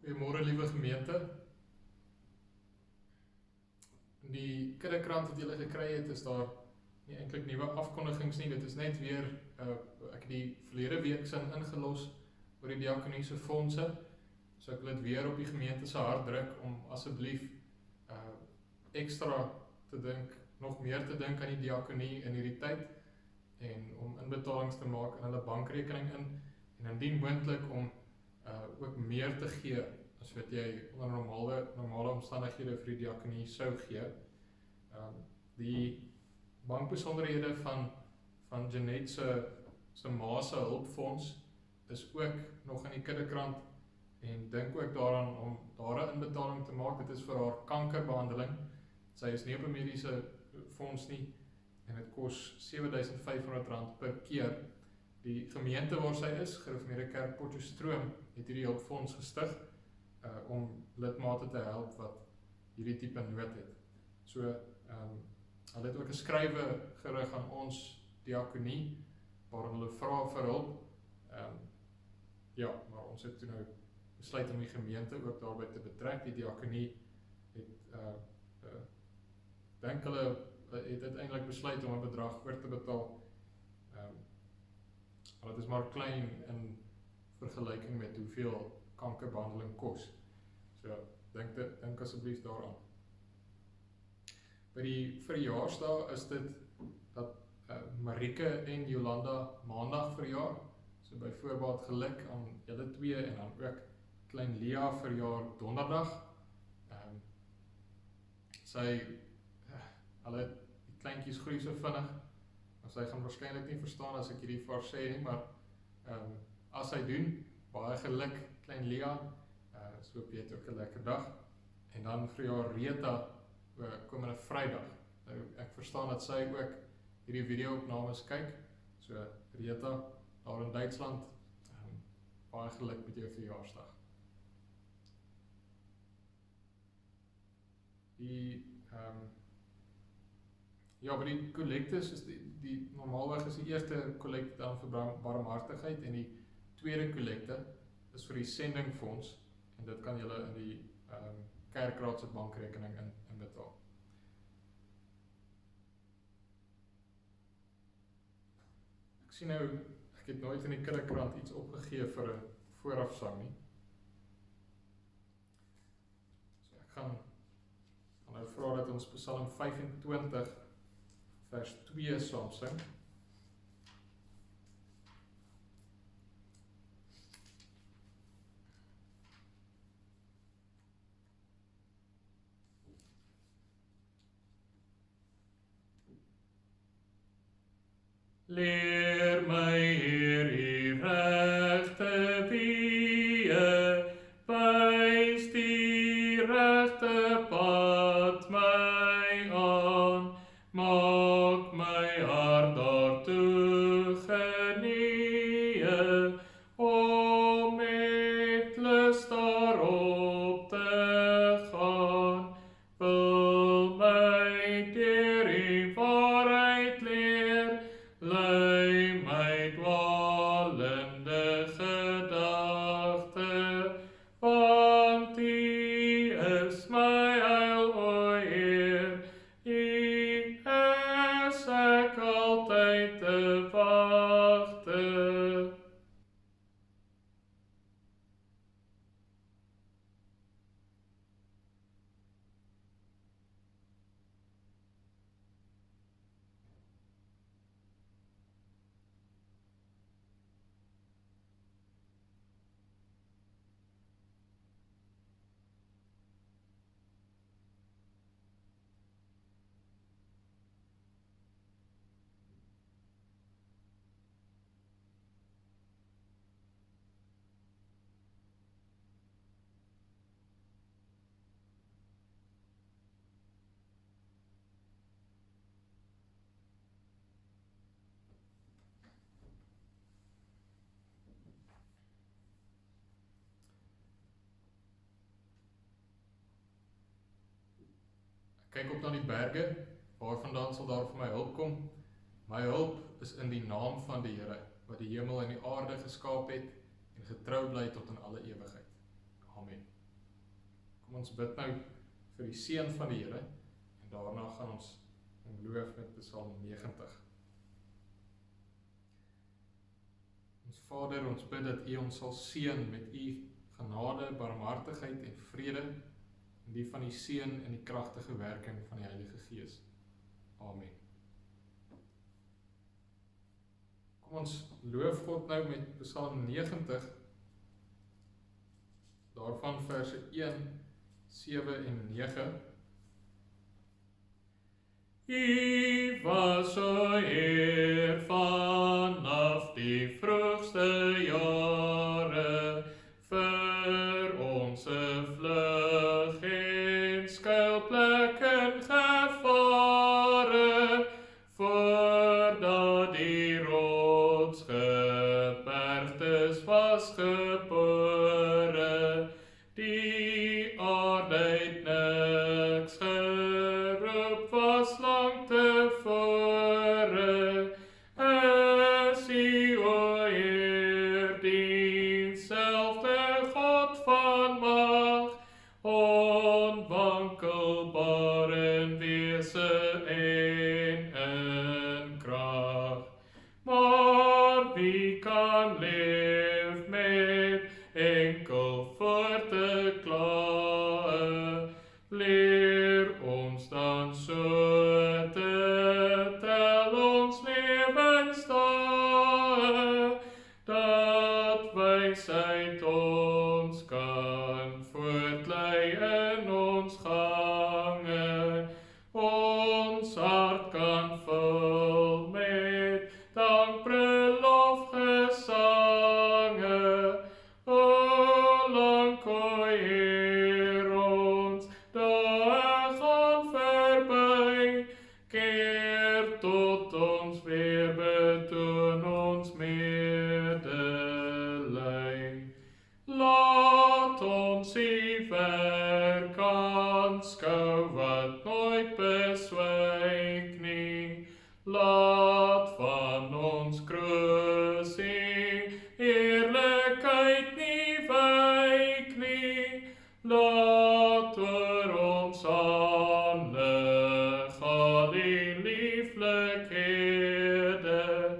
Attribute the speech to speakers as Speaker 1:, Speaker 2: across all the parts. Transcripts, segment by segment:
Speaker 1: Goeiemôre liewe gemeente. In die kiddekrant wat julle gekry het, is daar nie eintlik nuwe afkondigings nie. Dit is net weer, ek het die verlede week sin ingelos oor die diakoniese fondse. So ek wil dit weer op die gemeente se hart druk om asseblief ekstra te dink, nog meer te dink aan die diakonie in hierdie tyd en om inbetalings te maak in hulle bankrekening in en indien moontlik om ook meer te gee as wat jy onder normale omstandighede vir die diakonie sou gee. Die bankbesonderhede van Jeanette se ma se hulpfonds is ook nog in die kiddekrant en dink ook daaraan om daar 'n inbetaling te maak. Dit is vir haar kankerbehandeling. Sy is nie op 'n mediese fonds nie en dit kos R7.500 per keer. Die gemeente waar sy is, Gereformeerde Kerk Potchefstroom, het hierdie hulpfonds gestig om lidmate te help wat hierdie tipe nood het. So, hulle het ook 'n skrywe gerig aan ons diakonie, waarin hulle vra vir hulp. Ja, maar ons het toe nou besluit om die gemeente ook daarby te betrek. Die diakonie het, dink hulle het uiteindelik besluit om 'n bedrag oor te betaal. Maar dit is maar klein in vergelyking met hoeveel kankerbehandeling kos. So, dink asseblief daaraan. By die verjaarsdag is dit dat Marike en Jolanda maandag verjaar. So by voorbaat geluk aan julle twee en dan ook klein Lia verjaar donderdag. Hulle die kleintjies groei so vinnig, en sy gaan waarskynlik nie verstaan as ek hierdie vir haar sê nie, maar as sy doen, baie geluk klein Lia, so hoop jy het ook 'n lekker dag. En dan verjaar Rita komende Vrydag. Nou, ek verstaan dat sy ook hierdie video-opnames kyk, so Rita, daar in Duitsland, baie geluk met jou verjaarsdag. Ja, by die kollektes is die normaalweg is die eerste kollekte dan vir barmhartigheid en die tweede kollekte is vir die sendingfonds en dit kan julle in die kerkraad se bankrekening inbetaal. Ek sien nou, ek het nooit in die kiddekrant iets opgegee vir 'n voorafsang nie. So ek gaan nou vra dat ons Psalm 25 vers 2 saam sing. Leer my, Heer, U regte weë, wys die regte pad my aan, maak my hart daartoe geneë, om met lus daarop te gaan, wil my deur U waarheid leer, lei my dwalende gedagte, want U is my heil, o Heer, U is ek altyd te wagte. Kyk op na die berge, waarvandaan sal daar vir my hulp kom? My hulp is in die naam van die Here, wat die hemel en die aarde geskaap het en getrou bly tot in alle ewigheid. Amen. Kom ons bid nou vir die seën van die Here en daarna gaan ons loof met Psalm 90. Ons Vader, ons bid dat U ons sal seën met U genade, barmhartigheid en vrede en die van die seën en die kragtige werking van die Heilige Gees. Amen. Kom ons loof God nou met Psalm 90, daarvan verse 1, 7 en 9. U was o Heer vanaf die vroegste jare, vir ons 'n vlug en skuilplek in gevare, voordat die rotsgebergtes was gebore, die aarde het niks geroep was lang tevore, is U o Heer dienzelfde God van mag, onwankelbaar in wese en in krag. Maar wie kan leef met enkel voor te kla? Leer ons dan so te tel ons lewensdae, dat wysheid ons kan voortlei in ons gange, ons hart kan vul met dankbrul of gesange. O lank o Heer ons dae gaan verby, keer tot ons weer betoon ons medelij. Laat ons U werk aanskou wat nooit beswyk nie, laat van ons kruis U heerlikheid nie wyk nie, laat oor ons aanlig al die lieflikhede,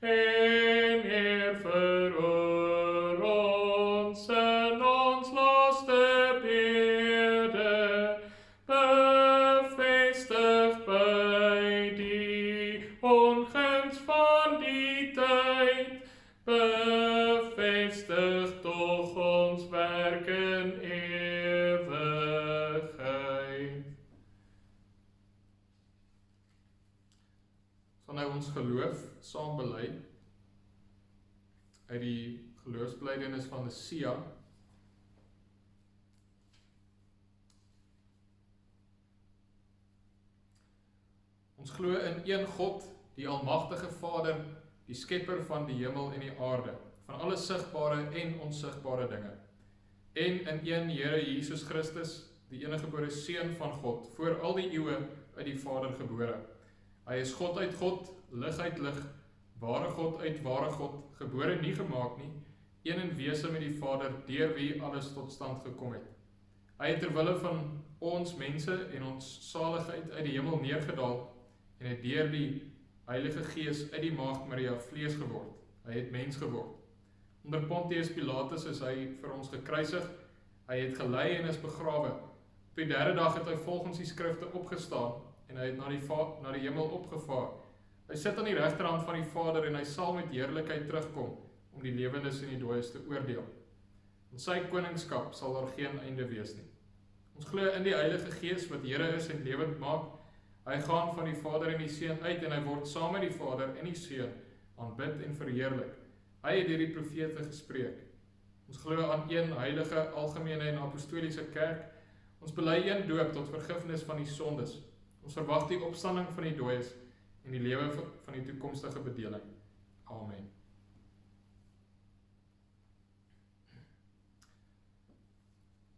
Speaker 1: en eer veroor ons in ons laaste bede, bevestig by die onguns van die tyd, bevestig tog ons werk in ewigheid. Sal nou ons geloof saam bely uit die geloofsbelijdenis van die Sia. Ons glo in een God, die almagtige Vader, die skepper van die hemel en die aarde, van alle sigbare en onsigbare dinge. En in een Here Jesus Christus, die eniggebore Seun van God, voor al die eeue uit die Vader gebore. Hy is God uit God, lig uit lig, ware God uit ware God, gebore nie gemaak nie, een in wese met die Vader, deur wie alles tot stand gekom het. Hy het terwille van ons mense en ons saligheid uit die hemel neergedaal, en het deur die Heilige Gees uit die Maagd Maria vlees geword. Hy het mens geword. Onder Pontius Pilatus is hy vir ons gekruisig, hy het gelei en is begrawe. Op die derde dag het hy volgens die skrifte opgestaan, en hy het na die hemel opgevaar. Hy sit aan die regterhand van die Vader, en hy sal met heerlikheid terugkom, om die lewendes en die dooies te oordeel. In sy koningskap sal daar geen einde wees nie. Ons glo in die Heilige Gees, wat Here is en lewend maak. Hy gaan van die Vader en die Seun uit, en hy word saam met die Vader en die Seun aanbid en verheerlik. Hy het deur die profete gespreek. Ons glo aan een heilige, algemene en apostoliese kerk. Ons bely een doop tot vergifnis van die sondes. Ons verwag die opstanding van die dooies en die lewe van die toekomstige bedeling. Amen.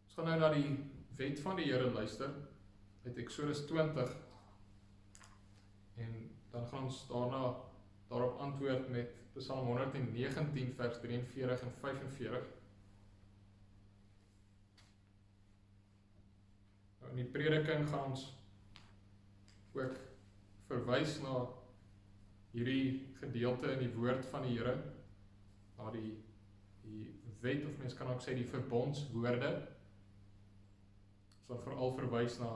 Speaker 1: Ons gaan nou na die wet van die Here luister, uit Eksodus 20, en dan gaan ons daarop antwoord met Psalm 119 vers 43 en 45. In die prediking gaan ons ook verwys na hierdie gedeelte in die woord van die Here, na die wet, of mens kan ook sê die verbondswoorde. Ons sal veral verwys na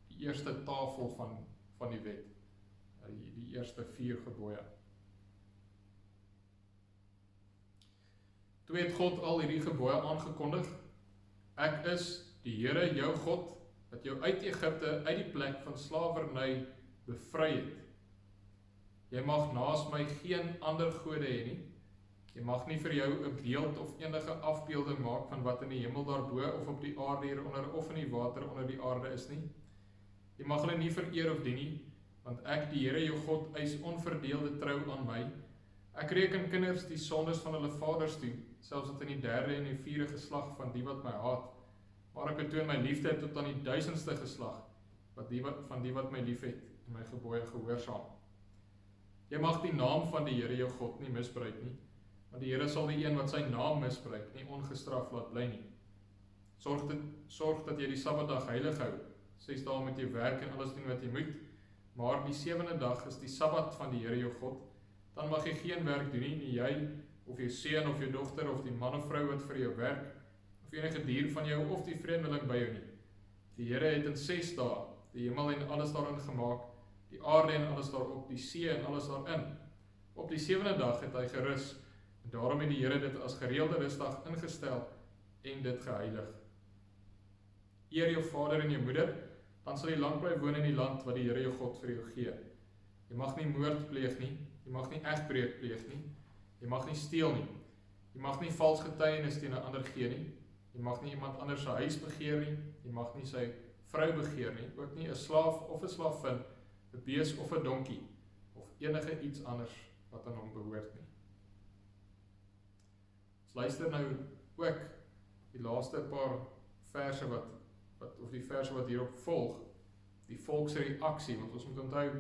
Speaker 1: die eerste tafel van die wet, die eerste 4 gebooie. Toe het God al hierdie gebooie aangekondig: Ek is die Here jou God, wat jou uit Egipte, uit die plek van slawerny bevry het. Jy mag naas my geen ander gode hê nie. Jy mag nie vir jou 'n beeld of enige afbeelding maak van wat in die hemel daarbo of op die aarde hieronder of in die water onder die aarde is nie. Jy mag hulle nie vereer of dien nie, want ek, die Here jou God, eis onverdeelde trou aan my. Ek reken kinders die sondes van hulle vaders toe, selfs tot in die 3de en die 4de geslag van die wat my haat. Maar ek betoon my liefde tot aan die 1000ste geslag, van die wat my liefhet en my gebooie gehoorsaam. Jy mag die naam van die Here jou God nie misbruik nie, want die Here sal die een wat sy naam misbruik nie ongestraf laat bly nie. Sorg dat jy die Sabbatdag heilig hou. 6 dae moet jy werk en alles doen wat jy moet, maar die 7de dag is die Sabbat van die Here jou God. Dan mag jy geen werk doen nie jy, of jou seun of jou dogter, of die man of vrou wat vir jou werk, of enige dier van jou, of die vreemdeling by jou nie. Die Here het in 6 dae die hemel en alles daarin gemaak, die aarde en alles daarop, die see en alles daarin. Op die 7de dag het hy gerus, en daarom het die Here dit as gereelde rustdag ingestel en dit geheilig. Eer jou vader en jou moeder, dan sal jy lank bly woon in die land wat die Here jou God vir jou gee. Jy mag nie moord pleeg nie, jy mag nie egbreek pleeg nie, jy mag nie steel nie, jy mag nie vals getuienis teen 'n ander gee nie, jy mag nie iemand anders se huis begeer nie, jy mag nie sy vrou begeer nie, ook nie 'n slaaf of 'n slaafin, 'n bees of 'n donkie, of enige iets anders wat aan hom behoort nie. Ons luister nou ook die laaste paar verse of die verse wat hierop volg, die volksreaksie, want ons moet onthou,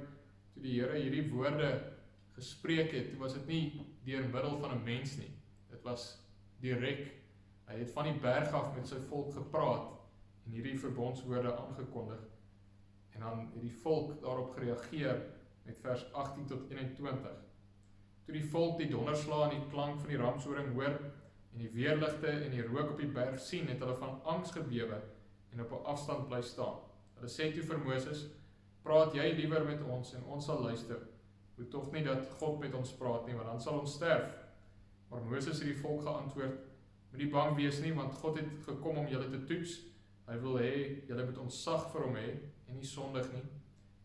Speaker 1: toe die Here hierdie woorde gespreek het, toe was dit nie deur middel van 'n mens nie, dit was direk. Hy het van die berg af met sy volk gepraat en hierdie verbondswoorde aangekondig, en dan het die volk daarop gereageer met vers 18 tot 21. Toe die volk die donderslae en die klank van die ramshoring hoor en die weerligte en die rook op die berg sien, het hulle van angs gebewe en op 'n afstand bly staan. Hulle sê toe vir Moses: Praat jy liewer met ons en ons sal luister. Moet tog nie dat God met ons praat nie, want dan sal ons sterf. Maar Moses het die volk geantwoord: Moet nie bang wees nie, want God het gekom om julle te toets. Hy wil hê julle moet ontzag vir hom hê en nie sondig nie.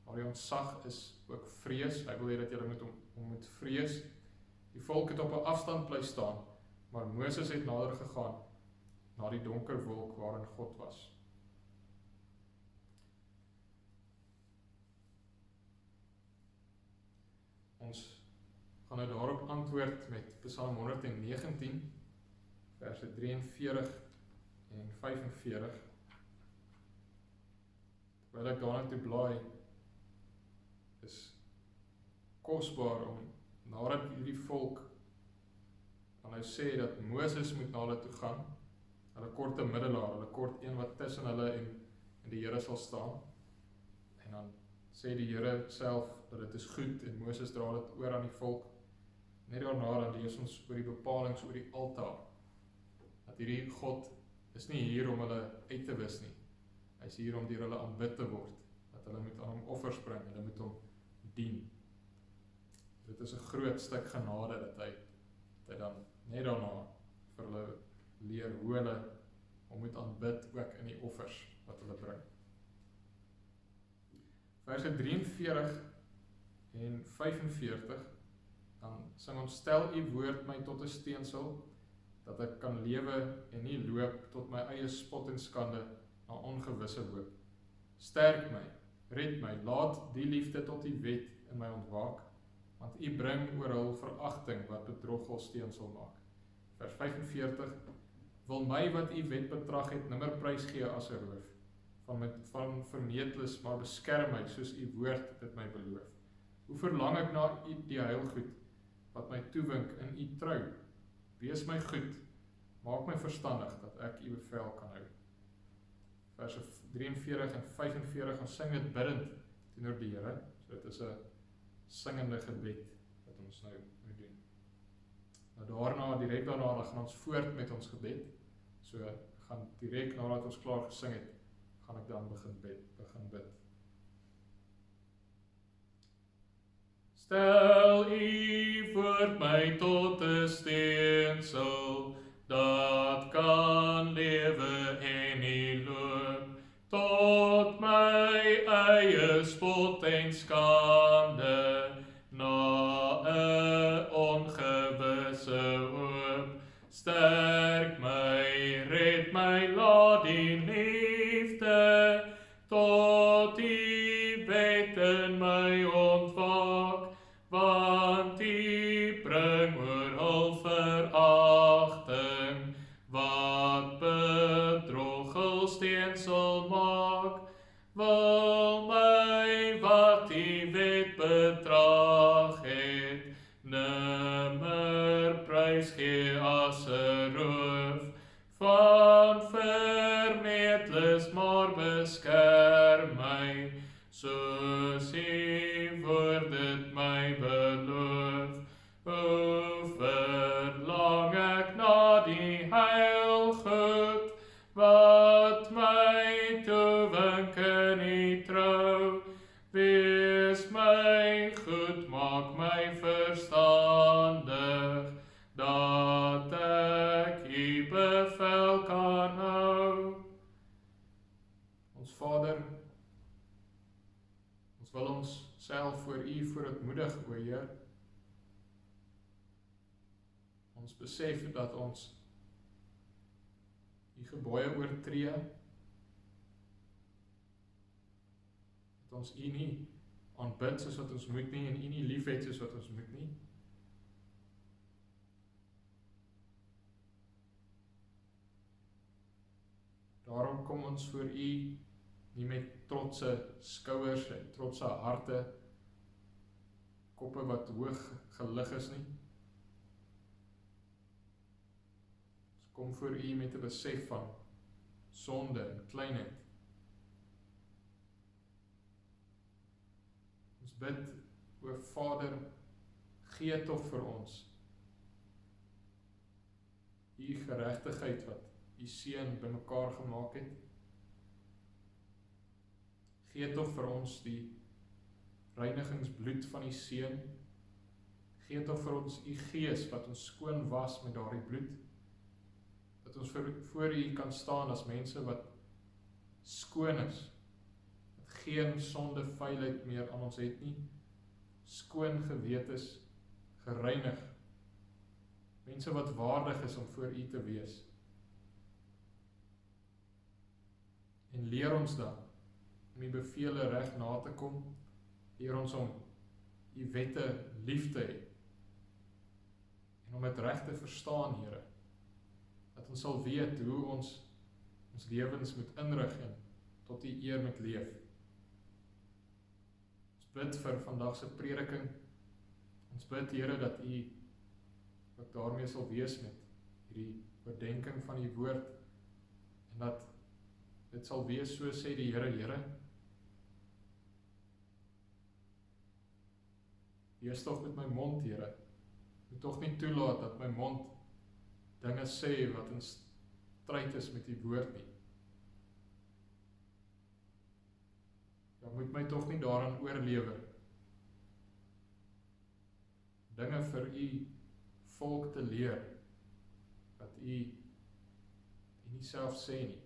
Speaker 1: Maar die ontzag is ook vrees. Hy wil hê dat julle moet hom moet vrees. Die volk het op 'n afstand bly staan, maar Moses het nader gegaan na die donker wolk waarin God was. Ons gaan nou daarop antwoord met Psalm 119, verse 43 en 45. Terwyl ek daarna toe blaai, is kosbaar om, nadat hierdie volk dan nou sê dat Moses moet na hulle toe gaan, hulle kort 'n middelaar, hulle kort een wat tussen hulle en die Here sal staan, en dan sê die Here self dat dit is goed, en Moses dra dit oor aan die volk. Net daarna dan lees ons oor die bepalings oor die altaar, dat hierdie God is nie hier om hulle uit te wis nie, hy is hier om deur hulle aanbid te word, dat hulle moet aan hom offers bring, hulle moet hom dien. Dit is 'n groot stuk genade dat hy dan net daarna vir hulle leer hoe hulle hom moet aanbid ook in die offers wat hulle bring. Verse 43 en 45, dan sing ons: Stel u woord my tot 'n steensel, dat ek kan lewe en nie loop tot my eie spot en skande na ongewisse hoop. Sterk my, red my, laat die liefde tot die wet in my ontwaak, want u bring oor hul veragting wat bedroggel steensel maak. Vers 45, wil my wat u wet betrag het nimmer prys gee as 'n roof, van vermeetlis, maar beskerm my soos u woord dit my beloof. Hoe verlang ek na u die heilgoed, wat my toewink in u trou. Wees my goed, maak my verstandig, dat ek u bevel kan hou. verse 43 en 45, ons sing dit bidend teenoor die Here. So dit is 'n singende gebed wat ons nou doen. Nou daarna, direk daarna, dan gaan ons voort met ons gebed. So gaan direk nadat ons klaar gesing het, gaan ek dan begin bid. Stel U voor my tot 'n steensel, dat kan lewe en nie loop, tot my eie spot en skande, na 'n ongewisse hoop. Sterk my, red my, laat die liefde, tot die wet in my ontwaak, want die bring oor al veragting, wat bedrog al steensel maak, wil my wat die wet betraag het, nimmer prys gee as 'n roof, van vermeerdeles maar beskerm my, soos U woord dit my beloof. O verlang ek na die heilgoed, wat my toewink in U trou. Wees my goed, maak my verstandig, dat ek U bevel kan hou. Ons Vader, ons wil ons self voor U verootmoedig, o Heer. Ons besef dat ons U gebooie oortree, dat ons U nie aanbid soos wat ons moet nie, en U nie liefhet soos wat ons moet nie. Daarom kom ons voor U nie met trotse skouers en trotse harte, koppe wat hoog gelig is nie. Ons kom voor U met 'n besef van sonde en kleinheid. Ons bid, o Vader, gee tog vir ons U geregtigheid wat U seun bymekaar gemaak het. Gee tog vir ons die reinigingsbloed van U seun. Gee tog vir ons U Gees wat ons skoon was met daardie bloed. Dat ons voor U kan staan as mense wat skoon is, wat geen sonde vuilheid meer aan ons het nie, skoon gewetes, gereinig, mense wat waardig is om voor U te wees. En leer ons dan om U bevele reg na te kom, leer ons om U wette lief te hê, en om dit reg te verstaan, Here, dat ons sal weet hoe ons lewens moet inrig en tot U eer moet leef. Ons bid vir vandag se prediking, ons bid, Here, dat U ook daarmee sal wees met hierdie oordenking van U woord, en dat dit sal wees, so sê die Here, Here, wees tog met my mond, Here, moet tog nie toelaat dat my mond dinge sê wat in stryd is met U woord nie. Ja, moet my tog nie daaraan oorlewer, dinge vir U volk te leer, wat U nie self sê nie.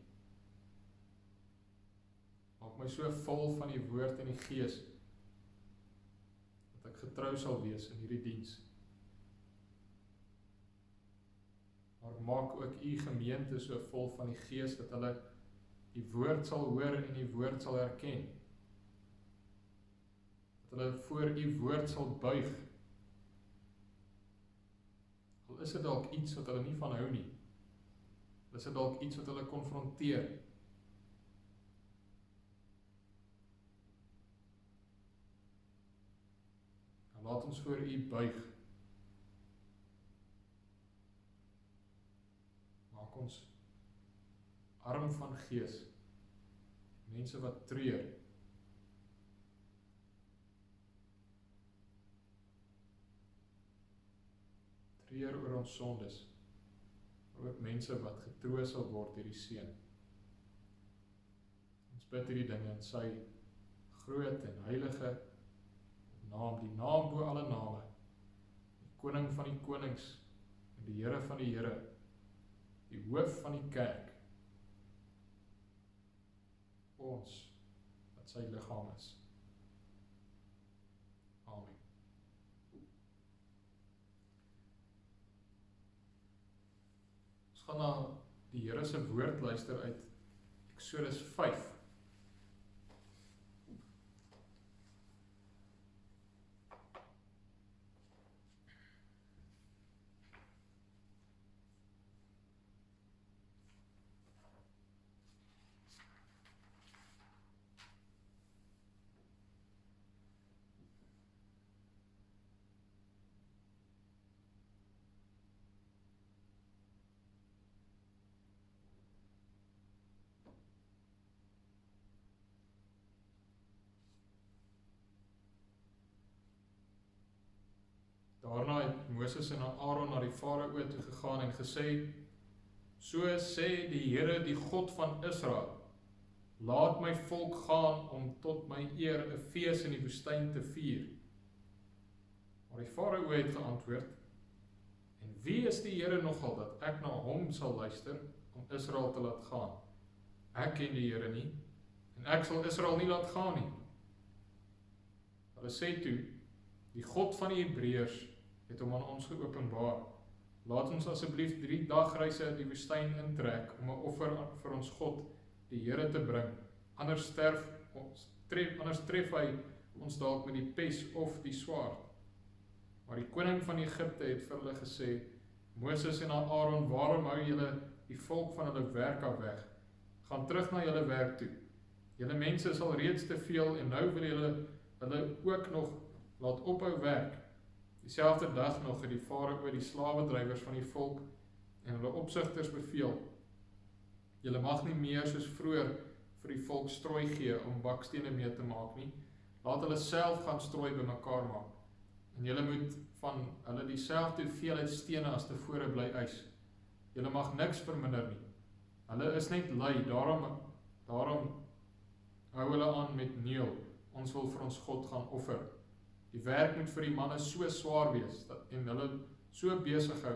Speaker 1: Maak my so vol van U woord en die Gees, dat ek getrou sal wees in hierdie diens. Maar maak ook U gemeente so vol van die Gees, dat hulle die woord sal hoor en die woord sal herken. Dat hulle voor U woord sal buig. Al is dit dalk iets wat hulle nie van hou nie. Al is dit dalk iets wat hulle konfronteer. En laat ons voor U buig. Maak ons arm van gees, mense wat treur. Treur oor ons sondes, maar ook mense wat getroos sal word deur die Seun. Ons bid hierdie dinge in sy groot en heilige naam, die naam bo alle name, die koning van die konings, en die Here van die Here, die hoof van die kerk, ons, wat sy liggaam is. Amen. Ons gaan na die Here se woord luister uit Eksodus 5. Daarna het Moses en Aaron na die Farao toe gegaan en gesê, so sê die Here, die God van Israel, laat my volk gaan om tot my eer 'n fees in die woestyn te vier. Maar die Farao het geantwoord, en wie is die Here nogal dat ek na hom sal luister om Israel te laat gaan? Ek ken die Here nie, en ek sal Israel nie laat gaan nie. Hulle sê toe, die God van die Hebreërs het hom aan ons geopenbaar. Laat ons asseblief 3 dagreise in die woestyn intrek om 'n offer vir ons God, die Here te bring. Anders tref hy ons dalk met die pes of die swaard. Maar die koning van Egipte het vir hulle gesê, Moses en Aaron, waarom hou julle die volk van hulle werk af weg? Gaan terug na julle werk toe. Julle mense is al reeds te veel en nou wil julle ook nog laat ophou werk. Dieselfde dag nog het die Farao die slawedrywers van die volk en hulle opsigters beveel, julle mag nie meer soos vroeër vir die volk strooi gee om bakstene mee te maak nie, laat hulle self gaan strooi bymekaar maak, en julle moet van hulle dieselfde hoeveelheid stene as tevore bly eis, julle mag niks verminder nie, hulle is net lui, daarom hou hulle aan met neel, ons wil vir ons God gaan offer. Die werk moet vir die manne so swaar wees, en hulle so besig hou,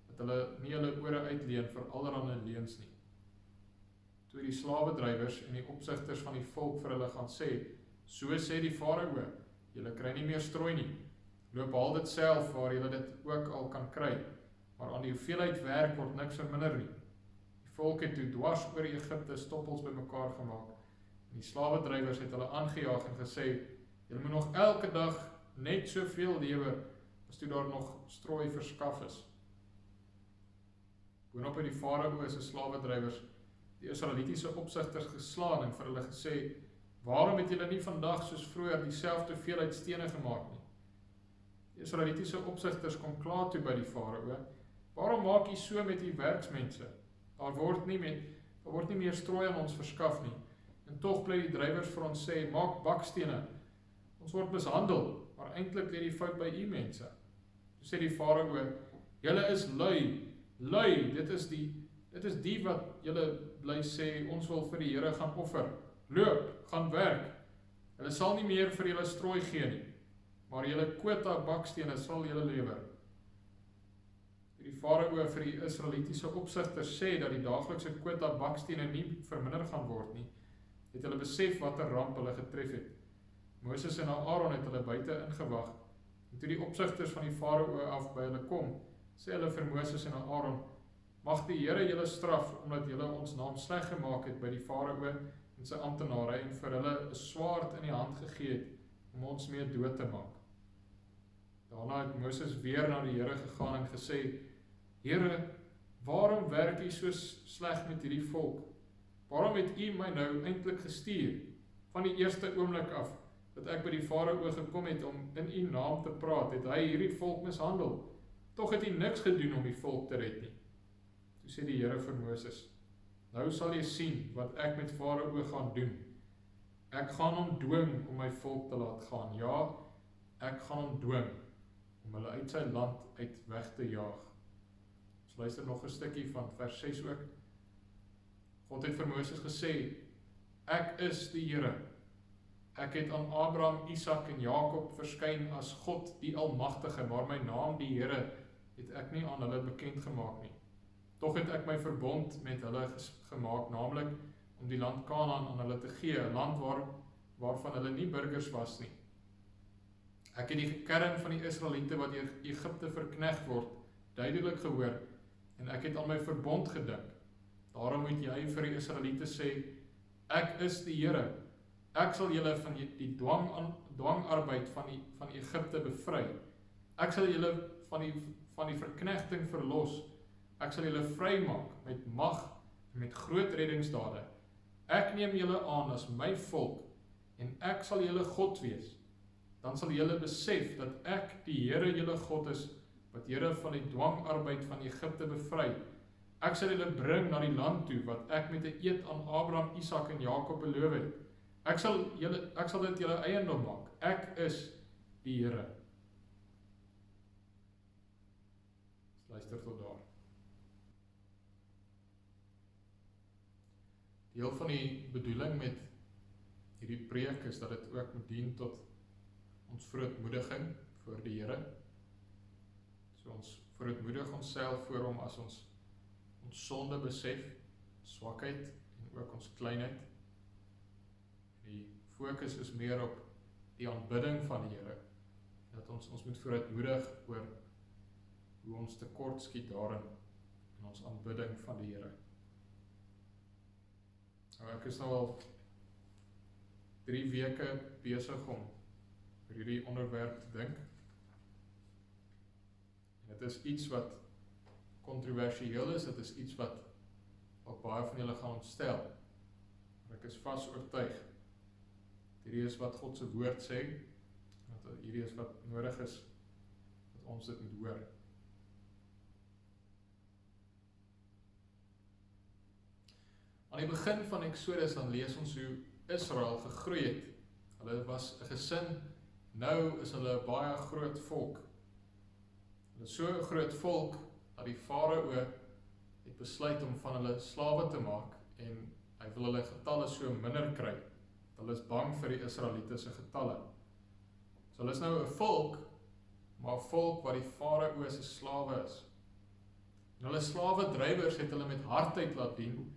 Speaker 1: dat hulle nie hulle ore uitleen vir allerhande leuns nie. Toe die slawedrywers en die opsigters van die volk vir hulle gaan sê, so sê die Farao, julle kry nie meer strooi nie, loop haal dit self waar julle dit ook al kan kry, maar aan die hoeveelheid werk word niks verminder nie. Die volk het toe dwars oor Egipte stoppels bymekaar gemaak, en die slawedrywers het hulle aangejaag en gesê, julle moet nog elke dag net soveel lewe, as toe daar nog strooi verskaf is. Boonop het die Farao se slawedrywers die Israelitiese opsigters geslaan en vir hulle gesê, waarom het julle nie vandag soos vroeër dieselfde hoeveelheid stene gemaak nie? Die Israelitiese opsigters kom klaar toe by die Farao, waarom maak jy so met die werksmense? Daar word nie meer strooi aan ons verskaf nie, en tog bly die drywers vir ons sê, maak bakstene, ons word mishandel, maar eintlik lê die fout by u mense. So sê die Farao, julle is lui, dit is die wat julle bly sê, ons wil vir die Here gaan offer, loop, gaan werk, hulle sal nie meer vir julle strooi gee nie, maar julle quota bakstene sal julle lewer. Die Farao vir die Israelitiese opsigters sê, dat die daaglikse quota bakstene nie verminder gaan word nie, het hulle besef wat 'n ramp hulle getref het. Moses en Aaron het hulle buite ingewag, en toe die opsigters van die Farao af by hulle kom, sê hulle vir Moses en Aaron, mag die Here julle straf, omdat julle ons naam sleg gemaak het by die Farao en sy amptenare, en vir hulle 'n swaard in die hand gegee het, om ons mee dood te maak. Daarna het Moses weer na die Here gegaan en gesê, Here, waarom werk u so sleg met hierdie volk? Waarom het u my nou eintlik gestuur, van die eerste oomblik af, dat ek by die Farao gekom het om in u naam te praat, het hy hierdie volk mishandel, tog het hy niks gedoen om die volk te red nie. Toe sê die Here vir Moses, nou sal jy sien wat ek met Farao gaan doen, Ek gaan hom dwing om my volk te laat gaan. Ja, ek gaan hom dwing om hulle uit sy land uit weg te jaag. Ons luister nog 'n stukkie van vers 6 ook. God het vir Moses gesê, ek is die Here. Ek het aan Abraham, Isak en Jakob verskyn as God die Almagtige, maar my naam die Here het ek nie aan hulle bekend gemaak nie. Tog het ek my verbond met hulle gemaak, naamlik om die land Kanaan aan hulle te gee, 'n land waarvan hulle nie burgers was nie. Ek het die gekerm van die Israeliete wat deur Egipte verknegt word, duidelik gehoor, en ek het aan my verbond gedink. Daarom moet jy vir die Israeliete sê, ek is die Here. Ek sal julle van die dwangarbeid van Egipte bevry. Ek sal julle van die verknegting verlos. Ek sal julle vrymaak met mag en met groot reddingsdade. Ek neem julle aan as my volk en ek sal julle God wees. Dan sal julle besef dat ek die Here julle God is, wat julle van die dwangarbeid van Egipte bevry. Ek sal julle bring na die land toe, wat ek met 'n eed aan Abraham, Isak en Jakob beloof het. Ek sal dit julle eiendom maak. Ek is die Here. Luister tot daar. Deel van die bedoeling met hierdie preek is dat dit ook moet dien tot ons verootmoediging voor die Here. So ons verootmoedig onsself voor hom as ons sonde besef, swakheid en ook ons kleinheid. Die fokus is meer op die aanbidding van die Here, dat ons moet verootmoedig oor hoe ons tekort skiet daarin in ons aanbidding van die Here. Nou, ek is nou al 3 weke besig om oor hierdie onderwerp te dink. En dit is iets wat kontroversieel is, dit is iets wat ook baie van julle gaan ontstel. Maar ek is vas oortuig. Hierdie is wat God se woord sê, en dat hierdie is wat nodig is, dat ons dit moet hoor. Aan die begin van Eksodus dan lees ons hoe Israel gegroei het. Hulle was 'n gesin, nou is hulle 'n baie groot volk. Hulle is so 'n groot volk, dat die farao het besluit om van hulle slawe te maak, en hy wil hulle getalle so minder kry. Hulle is bang vir die Israeliete se getalle. So hulle is nou 'n volk, maar 'n volk wat die farao se slawe is. En hulle slawe drywers het hulle met hardheid laat dien.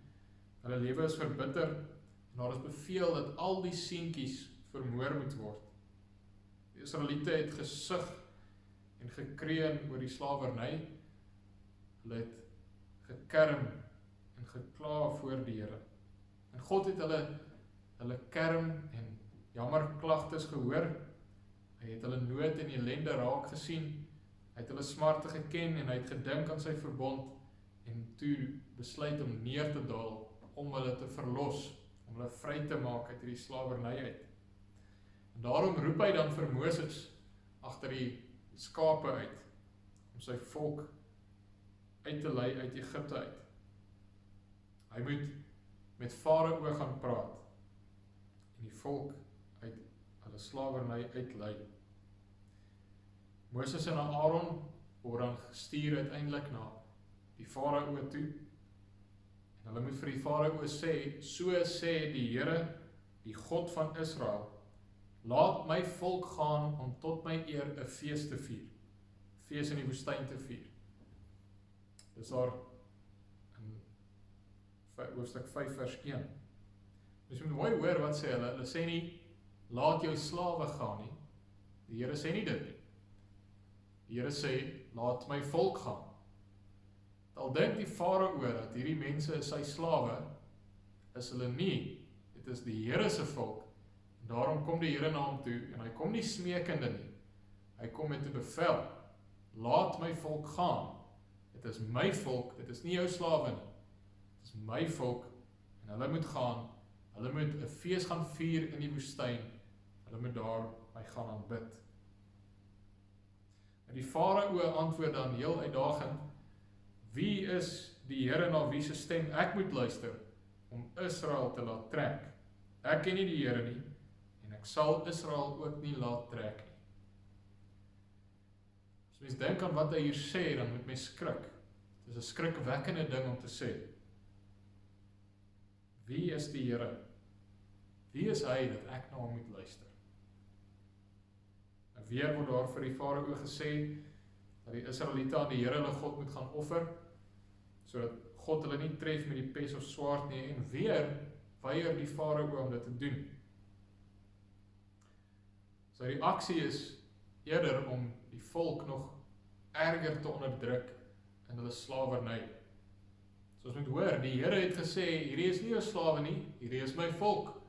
Speaker 1: Hulle lewe is verbitter, en daar is beveel dat al die seentjies vermoor moet word. Die Israeliete het gesug en gekreun oor die slawerny. Hulle het gekerm en gekla voor die Here. En God het hulle kerm en jammerklagtes gehoor. Hy het hulle nood en ellende raak gesien. Hy het hulle smarte geken en hy het gedink aan sy verbond en toe besluit om neer te daal om hulle te verlos, om hulle vry te maak uit hierdie slawerny uit. En daarom roep hy dan vir Moses agter die skape uit, om sy volk uit te lei uit Egipte uit. Hy moet met farao gaan praat, en die volk uit hulle slawerny uitlei. Moses en Aaron word dan gestuur uiteindelik na die farao toe, en hulle moet vir die farao sê, so sê die Here, die God van Israel, laat my volk gaan om tot my eer 'n fees te vier, fees in die woestyn te vier. Dis daar in hoofstuk 5 vers 1. Dus jy moet mooi hoor wat sê hulle. Hulle sê nie, laat jou slawe gaan nie. Die Here sê nie dit nie. Die Here sê, laat my volk gaan. Al dink die farao dat hierdie mense is sy slawe, is hulle nie. Dit is die Here se volk. En daarom kom die Here na hom toe, en hy kom nie smekende nie. Hy kom met 'n bevel. Laat my volk gaan. Dit is my volk, dit is nie jou slawe nie. Dit is my volk, en hulle moet gaan. Hulle moet 'n fees gaan vier in die woestyn. Hulle moet daar my gaan aanbid. En die farao antwoord dan heel uitdagend, wie is die Here na wie se stem ek moet luister, om Israel te laat trek? Ek ken nie die Here nie, en ek sal Israel ook nie laat trek nie. As mens dink aan wat hy hier sê, dan moet mens skrik. Dit is 'n skrikwekkende ding om te sê. Wie is die Here? Wie is hy dat ek na hom moet luister? En weer word daar vir die Farao gesê, dat die Israeliete aan die Here hulle God moet gaan offer, sodat God hulle nie tref met die pes of swaard nie, en weer weier die Farao om dit te doen. Sy reaksie is eerder om die volk nog erger te onderdruk in hulle slawerny. Soos moet hoor, die Here het gesê, hierdie is nie jou slawe nie, hierdie is my volk.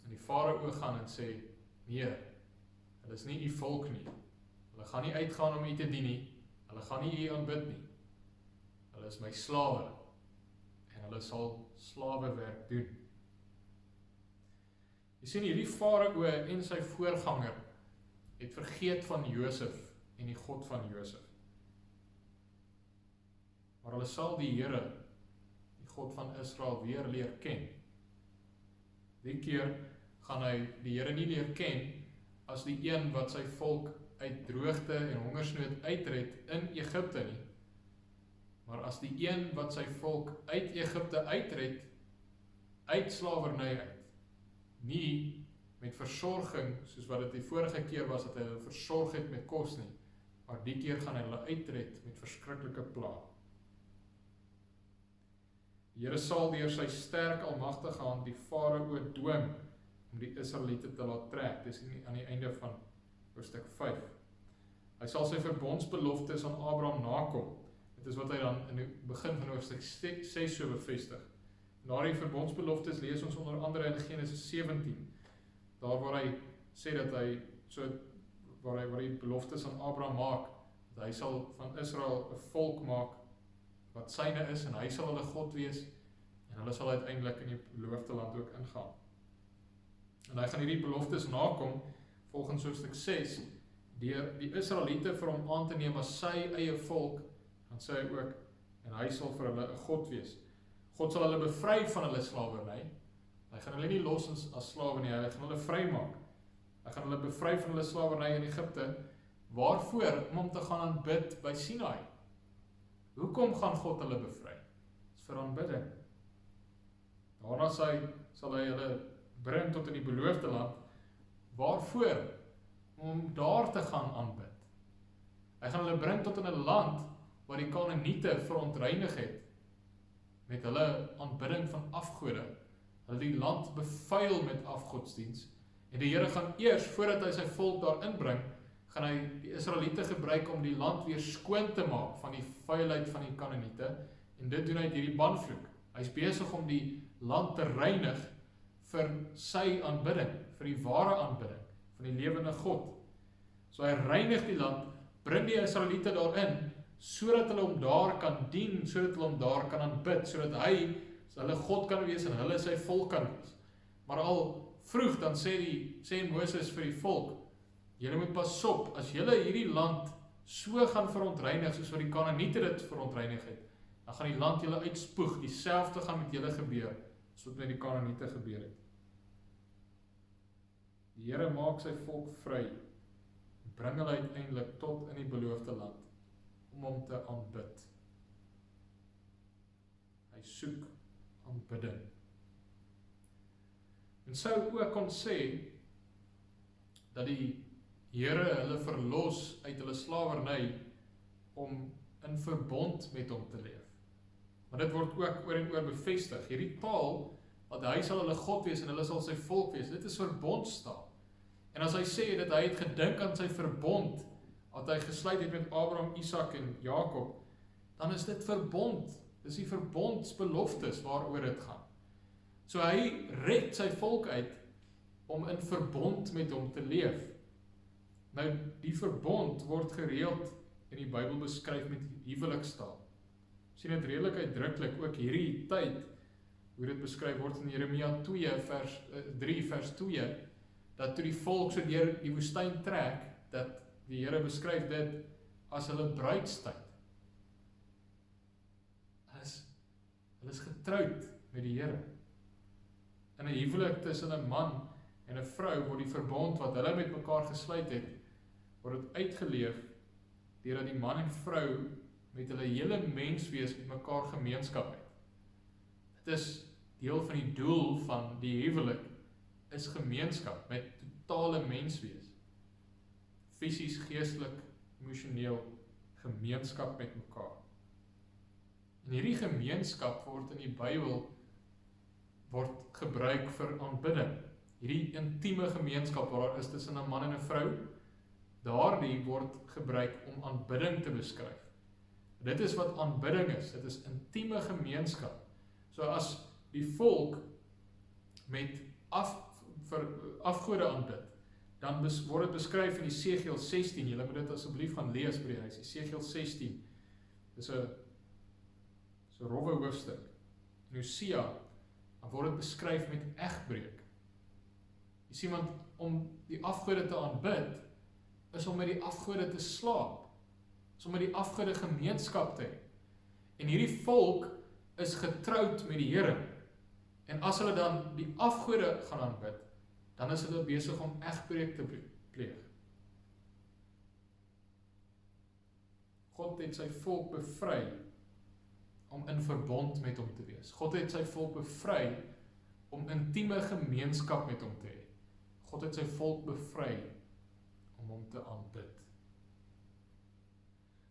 Speaker 1: En die Farao gaan en sê, nee, hulle is nie u volk nie. Hulle gaan nie uitgaan om u te dien nie, hulle gaan nie u aanbid nie. Hulle is my slawe, en hulle sal slawewerk doen. Jy sien, hierdie Farao en sy voorganger het vergeet van Josef en die God van Josef. Maar hulle sal die Here, die God van Israel, weer leer ken. Die keer gaan hy die Here nie leer ken as die een wat sy volk uit droogte en hongersnood uitred in Egipte nie, maar as die een wat sy volk uit Egipte uitred, uit slawerny uit. Nie met versorging, soos wat dit die vorige keer was, dat hy hulle versorg het met kos nie, maar die keer gaan hy hulle uitred met verskriklike pla. Die Here sal deur sy sterk almagtige hand die Farao dwing om die Israeliete te laat trek. Dis aan die einde van hoofstuk 5. Hy sal sy verbondsbeloftes aan Abraham nakom. Dit is wat hy dan in die begin van hoofstuk 6 so bevestig. Na die verbondsbeloftes lees ons onder andere in Genesis 17, daar waar hy sê dat hy waar hy beloftes aan Abraham maak, dat hy sal van Israel 'n volk maak wat syne is, en hy sal hulle God wees, en hulle sal uiteindelik in die beloofde land ook ingaan. En hy gaan hierdie beloftes nakom, volgens hoofstuk 6, deur die Israeliete vir hom aan te neem as sy eie volk, dan sê hy ook, en hy sal vir hulle 'n God wees. God sal hulle bevry van hulle slawerny. Hy gaan hulle nie los as slawe nie, hy gaan hulle vrymaak. Hy gaan hulle bevry van hulle slawerny in Egipte. Waarvoor? Om te gaan aanbid by Sinai. Hoekom gaan God hulle bevry? Dit is vir aanbidding. Daarna sal hy hulle bring tot in die beloofde land. Waarvoor? Om daar te gaan aanbid. Hy gaan hulle bring tot in 'n land waar die Kanaaniete verontreinig het met hulle aanbidding van afgode. Hulle die land bevuil met afgodsdiens. En die Here gaan eers, voordat hy sy volk daar inbring, gaan hy die Israeliete gebruik om die land weer skoon te maak van die vuilheid van die Kanaaniete. En dit doen hy deur die banvloek. Hy is besig om die land te reinig vir sy aanbidding, vir die ware aanbidding van die lewende God. So hy reinig die land, bring die Israeliete daarin, sodat hulle hom daar kan dien, sodat hulle hom daar kan aanbid, sodat hy hulle God kan wees en hulle sy volk kan wees. Maar al vroeg dan sê Moses vir die volk, julle moet pas op, as julle hierdie land so gaan verontreinig, soos wat die Kanaaniete dit verontreinig het, dan gaan die land julle uitspoeg, dieselfde gaan met julle gebeur, as wat met die Kanaaniete gebeur het. Die Here maak sy volk vry, bring hulle uiteindelik tot in die beloofde land, om hom te aanbid. Hy soek aanbidding. En sou ook kon sê, dat die Here hulle verlos uit hulle slawerny, om in verbond met hom te leef. Maar dit word ook oor en oor bevestig. Hierdie taal, dat hy sal hulle God wees en hulle sal sy volk wees, dit is verbondstaal. En as hy sê dat hy het gedink aan sy verbond, wat hy gesluit het met Abraham, Isak en Jakob, dan is dit verbond. Dis die verbondsbeloftes waaroor dit gaan. So hy red sy volk uit om in verbond met hom te leef. Nou, die verbond word gereeld in die Bybel beskryf met huwelikstaal. Sien dit redelik uitdruklik, ook hierdie tyd, hoe dit beskryf word in Jeremia 3 vers 2, dat toe die volk so deur die woestyn trek, dat die Here beskryf dit as hulle bruidstyd. Hulle is getroud met die Here. In 'n huwelik tussen 'n man en 'n vrou word die verbond wat hulle met mekaar gesluit het, word dit uitgeleef deurdat die man en vrou met hulle hele menswees met mekaar gemeenskap het. Dit is deel van die doel van die huwelik is gemeenskap met totale menswees. Fisies, geestelik, emosioneel, gemeenskap met mekaar. En hierdie gemeenskap word in die Bybel gebruik vir aanbidding. Hierdie intieme gemeenskap waar daar is tussen 'n man en 'n vrou, daardie word gebruik om aanbidding te beskryf. Dit is wat aanbidding is, dit is intieme gemeenskap. So as die volk met afgode aanbid, dan word dit beskryf in Esegiel 16, julle moet dit asseblief gaan lees by die huis, Esegiel 16, dis 'n rowwe hoofstuk, in Hosea, dan word dit beskryf met egbreek. Jy sien, want om die afgode te aanbid, is om met die afgode te slaap, is om met die afgode gemeenskap te hê. En hierdie volk is getroud met die Here, en as hulle dan die afgode gaan aanbid, dan is hulle besig om egbreek te pleeg. God het sy volk bevry om in verbond met hom te wees. God het sy volk bevry om intieme gemeenskap met hom te hê. God het sy volk bevry om hom te aanbid.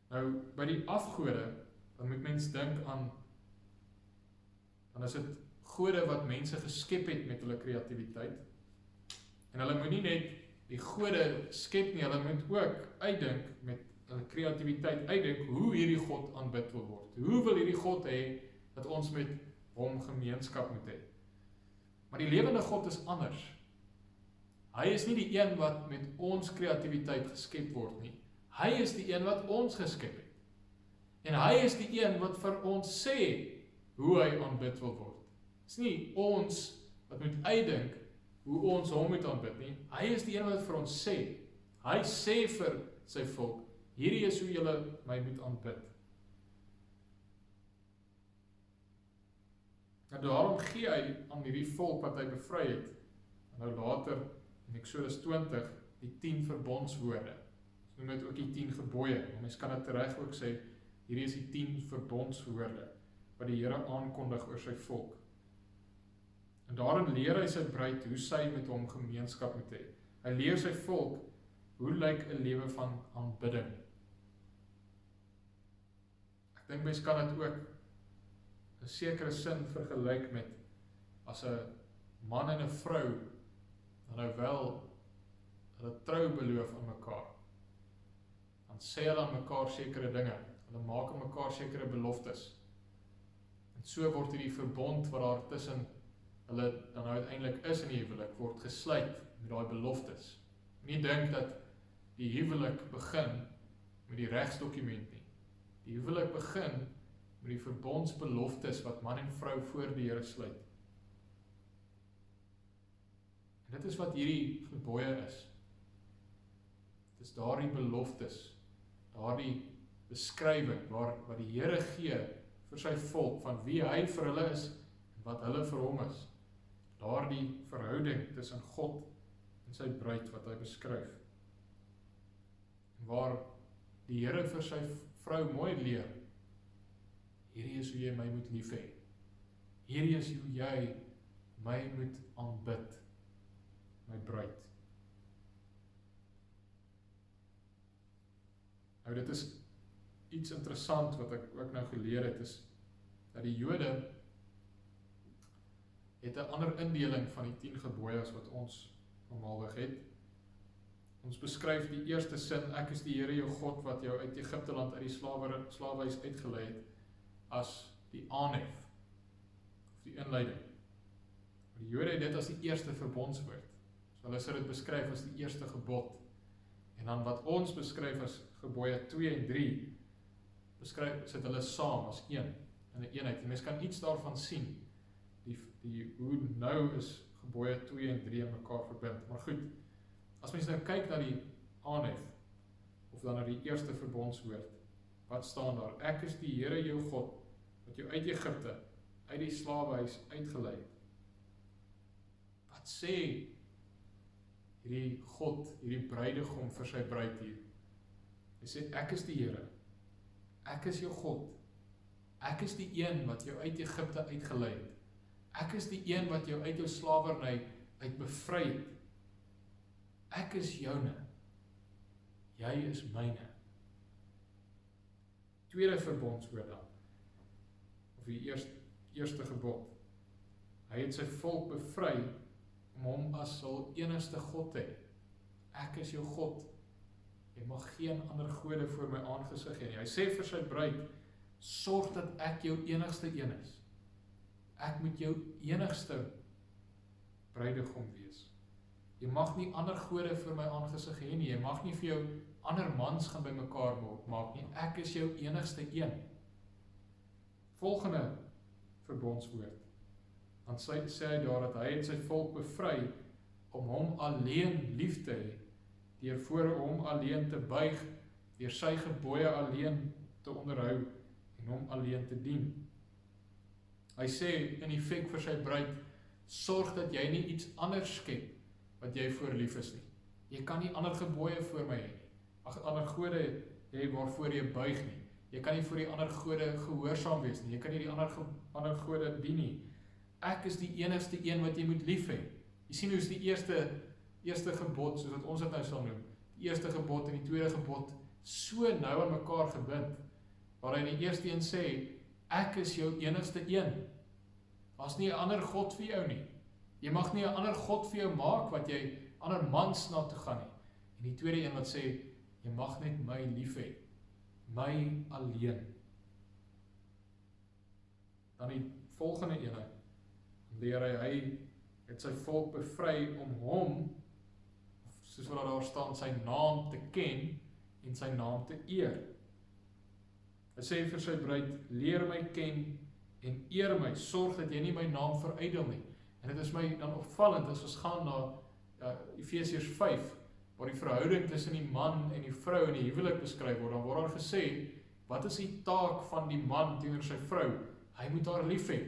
Speaker 1: Nou, by die afgode, dan moet mens dink aan, dan is dit gode wat mense geskep het met hulle kreatiwiteit. En hulle moet nie net die gode skep nie, hulle moet ook uitdink met hulle kreatiwiteit, uitdink hoe hierdie God aanbid wil word. Hoe wil hierdie God hê dat ons met hom gemeenskap moet hê? Maar die lewende God is anders. Hy is nie die een wat met ons kreatiwiteit geskep word nie. Hy is die een wat ons geskep het. En hy is die een wat vir ons sê hoe hy aanbid wil word. Dit is nie ons wat moet uitdink hoe ons hom moet aanbid nie. Hy is die een wat vir ons sê. Hy sê vir sy volk, hierdie is hoe julle my moet aanbid. En daarom gee hy aan hierdie volk wat hy bevry het, en nou later in Eksodus 20, die 10 verbondswoorde. Ons noem dit ook die 10 gebooie, maar mens kan dit reg ook sê, hierdie is die 10 verbondswoorde, wat die Here aankondig oor sy volk. En daarin leer hy sy bruid hoe sy met hom gemeenskap moet hê. Hy leer sy volk hoe lyk 'n lewe van aanbidding. Ek dink mens kan dit ook in sekere sin vergelyk met as 'n man en 'n vrou dan nou wel hulle trou beloof aan mekaar. Dan sê hulle aan mekaar sekere dinge. Hulle maak aan mekaar sekere beloftes. En so word hierdie verbond wat daar tussen hulle dan uiteindelik is in die huwelik, word gesluit met daai beloftes. Nie dink dat die huwelik begin met die regsdokument nie. Die huwelik begin met die verbondsbeloftes wat man en vrou voor die Here sluit. En dit is wat hierdie gebooie is. Dit is daardie beloftes, daardie beskrywing wat die Here gee vir sy volk, van wie hy vir hulle is en wat hulle vir hom is. Daardie verhouding tussen God en sy bruid wat hy beskryf. Waar die Here vir sy vrou mooi leer, hierdie is hoe jy my moet lief hê. Hierdie is hoe jy my moet aanbid, my bruid. Nou dit is iets interessant wat ek ook nou geleer het, is dat die Jode het 'n ander indeling van die 10 gebooie as wat ons normaalweg het. Ons beskryf die eerste sin, ek is die Here jou God wat jou uit Egipte land uit die slawehuis uitgelei het, as die aanhef, of die inleiding. Die Jode het dit as die eerste verbondswoord. So hulle sê dit beskryf as die eerste gebod. En dan wat ons beskryf as gebooie 2 en 3, sit hulle saam as een, in 'n eenheid. Die mens kan iets daarvan sien, hoe nou is gebooie 2 en 3 in mekaar verbind. Maar goed, as mens nou kyk na die aanhef, of dan na die eerste verbondswoord, wat staan daar? Ek is die Here jou God, wat jou uit Egipte, uit die slawehuis uitgelei het. Wat sê hierdie God, hierdie bruidegom vir sy bruid hier? Hy sê, ek is die Here. Ek is jou God. Ek is die een wat jou uit Egipte uitgelei het. Ek is die een wat jou uit jou slawerny uit bevry het. Ek is joune. Jy is myne. Tweede verbondswoord dan. Of die eerste gebod. Hy het sy volk bevry om hom as sy enigste God te hê. Ek is jou God. Jy mag geen ander gode voor my aangesig hê nie. Hy sê vir sy bruid, sorg dat ek jou enigste een is. Ek moet jou enigste bruidegom wees. Jy mag nie ander gode voor my aangesig hê nie. Jy mag nie vir jou ander mans gaan bymekaar maak nie. Ek is jou enigste een. Volgende verbondswoord. Dan sê hy daar dat hy het sy volk bevry om hom alleen lief te hê, deur voor hom alleen te buig, deur sy gebooie alleen te onderhou en hom alleen te dien. Hy sê in die effek vir sy bruid, sorg dat jy nie iets anders skep wat jy voor lief is nie. Jy kan nie ander gebooie voor my hê nie. Ander gode hê waarvoor jy buig nie. Jy kan nie voor die ander gode gehoorsaam wees nie. Jy kan nie die ander gode dien nie. Ek is die enigste een wat jy moet lief hê. Jy sien hoe is die eerste gebod, soos wat ons dit nou sal noem, die eerste gebod en die tweede gebod, so nou aan mekaar gebind, waar hy in die eerste een sê, ek is jou enigste een. Daar's nie 'n ander God vir jou nie. Jy mag nie 'n ander God vir jou maak, wat jy ander mans na toe gaan nie. En die tweede een wat sê, jy mag net my lief hê, my alleen. Dan die volgende ene, leer hy het sy volk bevry om hom, soos wat daar staan, sy naam te ken en sy naam te eer. Hy sê vir sy bruid, leer my ken en eer my, sorg dat jy nie my naam verydel nie. En dit is my dan opvallend as ons gaan na Efesiërs 5, waar die verhouding tussen die man en die vrou in die huwelik beskryf word, dan word daar gesê, wat is die taak van die man teenoor sy vrou? Hy moet haar lief hê.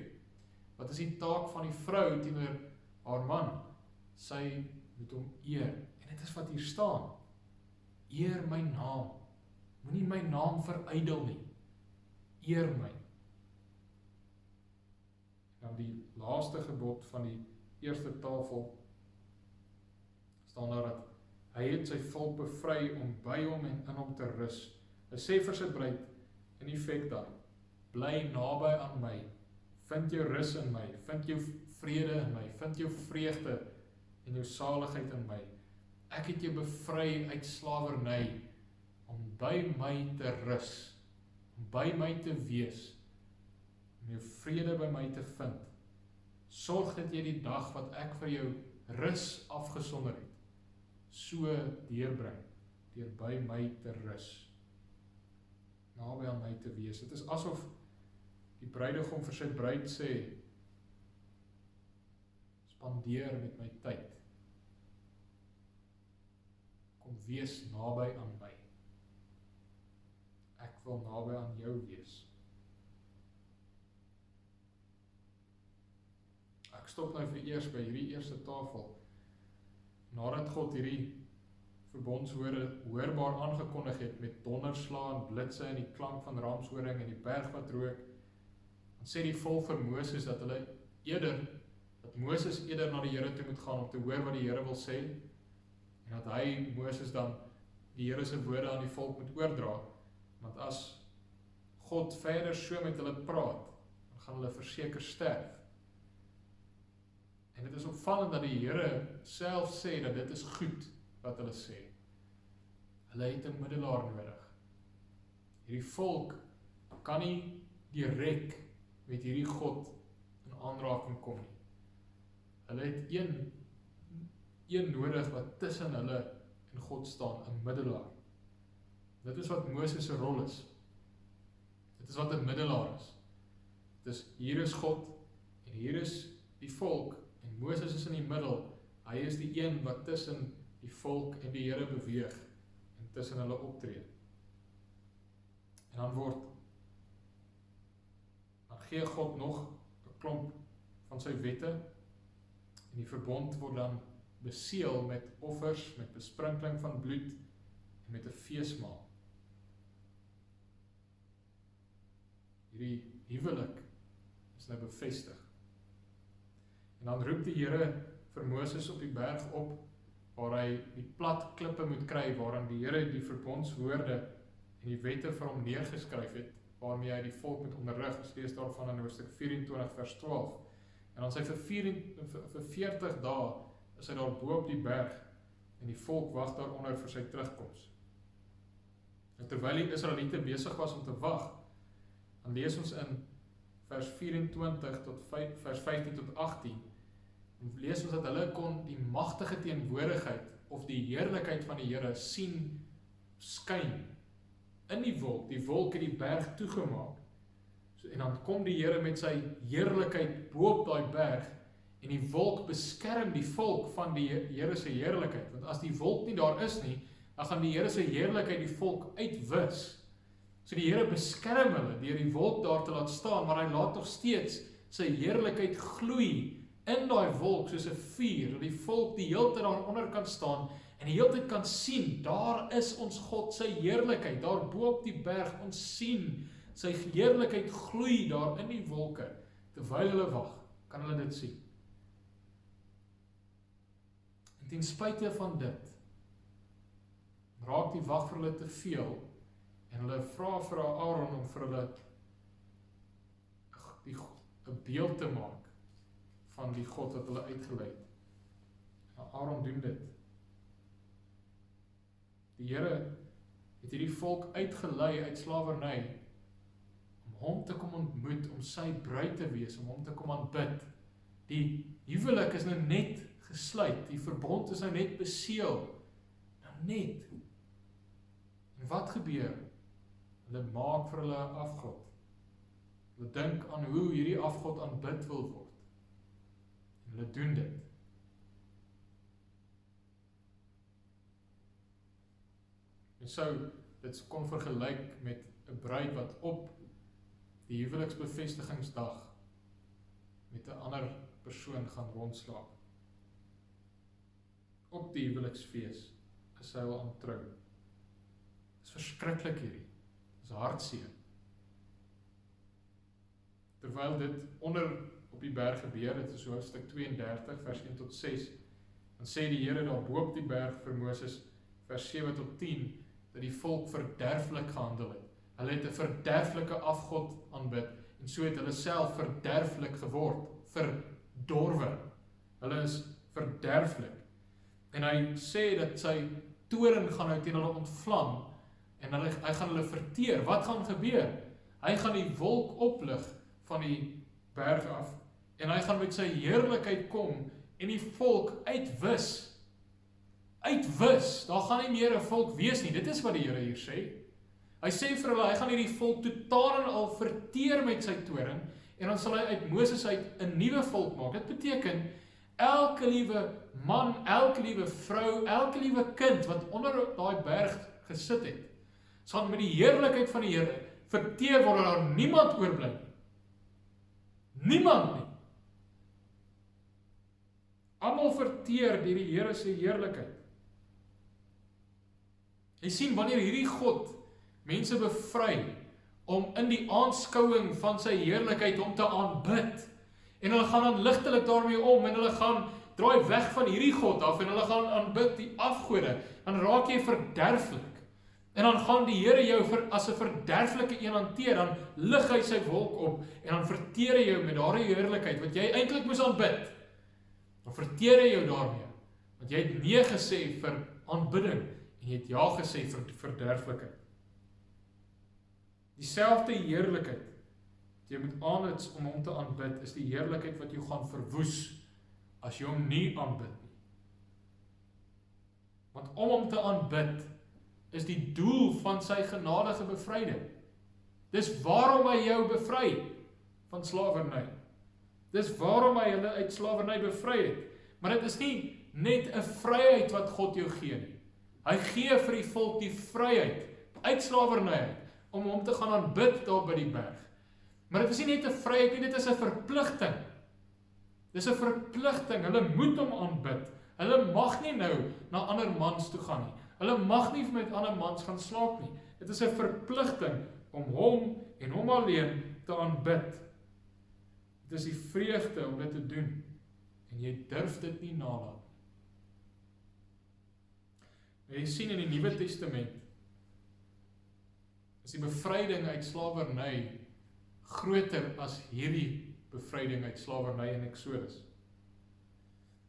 Speaker 1: Wat is die taak van die vrou teenoor haar man? Sy moet hom eer. En dit is wat hier staan. Eer my naam. Moenie my naam verydel nie. Eer my. En dan die laaste gebod van die eerste tafel staan daar dat hy het sy volk bevry om by hom en in hom te rus. Hy sê vir sy bruid in effek dan, bly naby aan my, vind jou rus in my, vind jou vrede in my, vind jou vreugde en jou saligheid in my. Ek het jou bevry uit slawerny om by my te rus, om by my te wees, om jou vrede by my te vind. Sorg dat jy die dag wat ek vir jou rus afgesonder het, so deurbring, deur by my te rus, naby aan my te wees. Dit is asof die bruidegom vir sy bruid sê, spandeer met my tyd, kom wees naby aan my, ek wil naby aan jou wees. Ek stop nou vir eers by hierdie eerste tafel, nadat God hierdie verbondswoorde hoorbaar aangekondig het met donderslae en blitse en die klank van ramshoring en die berg wat rook, dan sê die volk vir Moses dat Moses eerder na die Here toe moet gaan om te hoor wat die Here wil sê, en dat hy, Moses, dan die Here se woorde aan die volk moet oordra, want as God verder so met hulle praat, dan gaan hulle verseker sterf. En dit is opvallend dat die Here self sê dat dit is goed wat hulle sê. Hulle het 'n middelaar nodig. Hierdie volk kan nie direk met hierdie God in aanraking kom nie. Hulle het een nodig wat tussen hulle en God staan, 'n middelaar. Dit is wat Moses se rol is. Dit is wat 'n middelaar is. Dit is, hier is God en hier is die volk en Moses is in die middel. Hy is die een wat tussen die volk en die Here beweeg en tussen hulle optree. En dan gee God nog 'n klomp van sy wette En die verbond word dan beseël met offers, met besprinkeling van bloed en met 'n feesmaal. Hierdie huwelik is nou bevestig. En dan roep die Here vir Moses op die berg op, waar hy die plat klippe moet kry, waarin die Here die verbondswoorde en die wette vir hom neergeskryf het, waarmee hy die volk moet onderrig. Ons lees daarvan in hoofstuk 24 vers 12. En dan sê vir 40 dae is hy daar bo op die berg, en die volk wag daaronder vir sy terugkoms. En terwyl die Israeliete besig was om te wag, dan lees ons in vers 24 tot vers 15 tot 18, en lees ons dat hulle kon die magtige teenwoordigheid of die heerlikheid van die Here sien skyn in die wolk het die berg toegemaak. En dan kom die Here met sy heerlikheid bo op daai berg, en die wolk beskerm die volk van die Here se heerlikheid. Want as die wolk nie daar is nie, dan gaan die Here se heerlikheid die volk uitwis. So die Here beskerm hulle deur die wolk daar te laat staan, maar hy laat nog steeds sy heerlikheid gloei in daai wolk soos 'n vuur, dat die volk die hele tyd daaronder kan staan en die hele tyd kan sien, daar is ons God sy heerlikheid, daar bo op die berg, ons sien sy heerlikheid gloei daar in die wolke, terwyl hulle wag, kan hulle dit sien. En ten spyte van dit, raak die wag vir hulle te veel, en hulle vra vir Aaron om vir hulle 'n beeld te maak van die God wat hulle uitgelei het. Nou, Aaron doen dit. Die Here het hierdie volk uitgelei uit slawerny, om hom te kom ontmoet, om sy bruid te wees, om hom te kom aanbid. Die huwelik is nou net gesluit, die verbond is nou net beseël, nou net. En wat gebeur? Hulle maak vir hulle 'n afgod. Hulle dink aan hoe hierdie afgod aanbid wil word. En hulle doen dit. En sou dit kon vergelyk met 'n bruid wat op die huweliksbevestigingsdag met 'n ander persoon gaan rondslaap. Op die huweliksfees is sy al aan trou. Dit is verskriklik hierdie. Dit is hartseer. Terwyl dit onder op die berg gebeur, dit is hoofstuk 32 vers 1 tot 6, dan sê die Here daar bo op die berg vir Moses vers 7 tot 10 dat die volk verderflik gehandel het. Hulle het 'n verderflike afgod aanbid en so het hulle self verderflik geword, verdorwe. Hulle is verderflik. En hy sê dat sy toorn gaan nou teen hulle ontvlam en hy gaan hulle verteer. Wat gaan gebeur? Hy gaan die wolk oplig van die berg af en hy gaan met sy heerlikheid kom en die volk uitwis. Uitwis, daar gaan nie meer 'n volk wees nie. Dit is wat die Here hier sê. Hy sê vir hulle, hy gaan hierdie volk totaal en al verteer met sy toorn en dan sal hy uit Moses uit 'n nuwe volk maak. Dit beteken elke liewe man, elke liewe vrou, elke liewe kind wat onder daai berg gesit het, sal met die heerlikheid van die Here verteer word en daar niemand oorbly nie. Niemand nie. Almal verteer deur die Here se heerlikheid. Jy sien, wanneer hierdie God mense bevry om in die aanskouing van sy heerlikheid om te aanbid, en hulle gaan dan ligtelik daarmee om, en hulle gaan draai weg van hierdie God af, en hulle gaan aanbid die afgode, dan raak jy verderflik. En dan gaan die Here jou as 'n verderflike een hanteer, dan lig hy sy wolk op, en dan verteer hy jou met daardie heerlikheid, wat jy eintlik moes aanbid. Dan verteer hy jou daarmee, want jy het nee gesê vir aanbidding, en jy het ja gesê vir verderflikheid. Dieselfde heerlikheid, wat jy moet aanhits om hom te aanbid, is die heerlikheid wat jou gaan verwoes, as jy hom nie aanbid nie. Want om hom te aanbid, is die doel van sy genadige bevryding. Dis waarom hy jou bevry van slawerny. Dis waarom hy hulle uit slawerny bevry het. Maar dit is nie net 'n vryheid wat God jou gee nie. Hy gee vir die volk die vryheid uit slawerny om hom te gaan aanbid daar by die berg. Maar dit is nie net 'n vryheid nie, dit is 'n verpligting. Dis 'n verpligting, hulle moet hom aanbid. Hulle mag nie nou na ander mans toe gaan nie. Hulle mag nie met ander mans gaan slaap nie. Dit is 'n verpligting om hom en hom alleen te aanbid. Dit is die vreugde om dit te doen. En jy durf dit nie nalat. Jy sien in die Nuwe Testament is die bevryding uit slawerny groter as hierdie bevryding uit slawerny in Eksodus.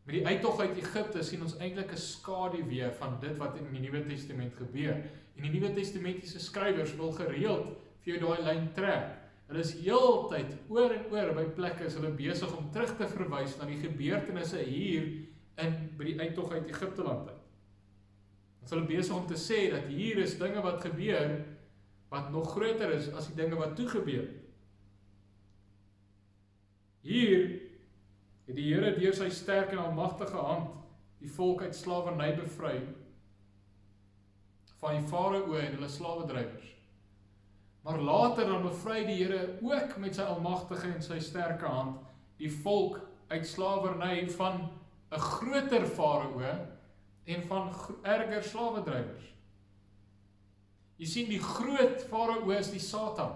Speaker 1: Met die uittog uit Egipte sien ons eintlik 'n skaduwee van dit wat in die Nuwe Testament gebeur. En die Nuwe Testamentiese skrywers wil gereeld vir jou daai lyn trek. Hulle is heeltyd oor en oor by plekke is hulle besig om terug te verwys na die gebeurtenisse hier by die uittog uit Egipte land uit. Ons is hulle besig om te sê dat hier is dinge wat gebeur wat nog groter is as die dinge wat toe gebeur het. Hier het die Here deur sy sterk en almagtige hand die volk uit slawerny bevry van die Farao en hulle slawedrywers. Maar later dan bevry die Here ook met sy almagtige en sy sterke hand die volk uit slawerny van 'n groter Farao en van erger slawedrywers. Jy sien die groot Farao is die Satan.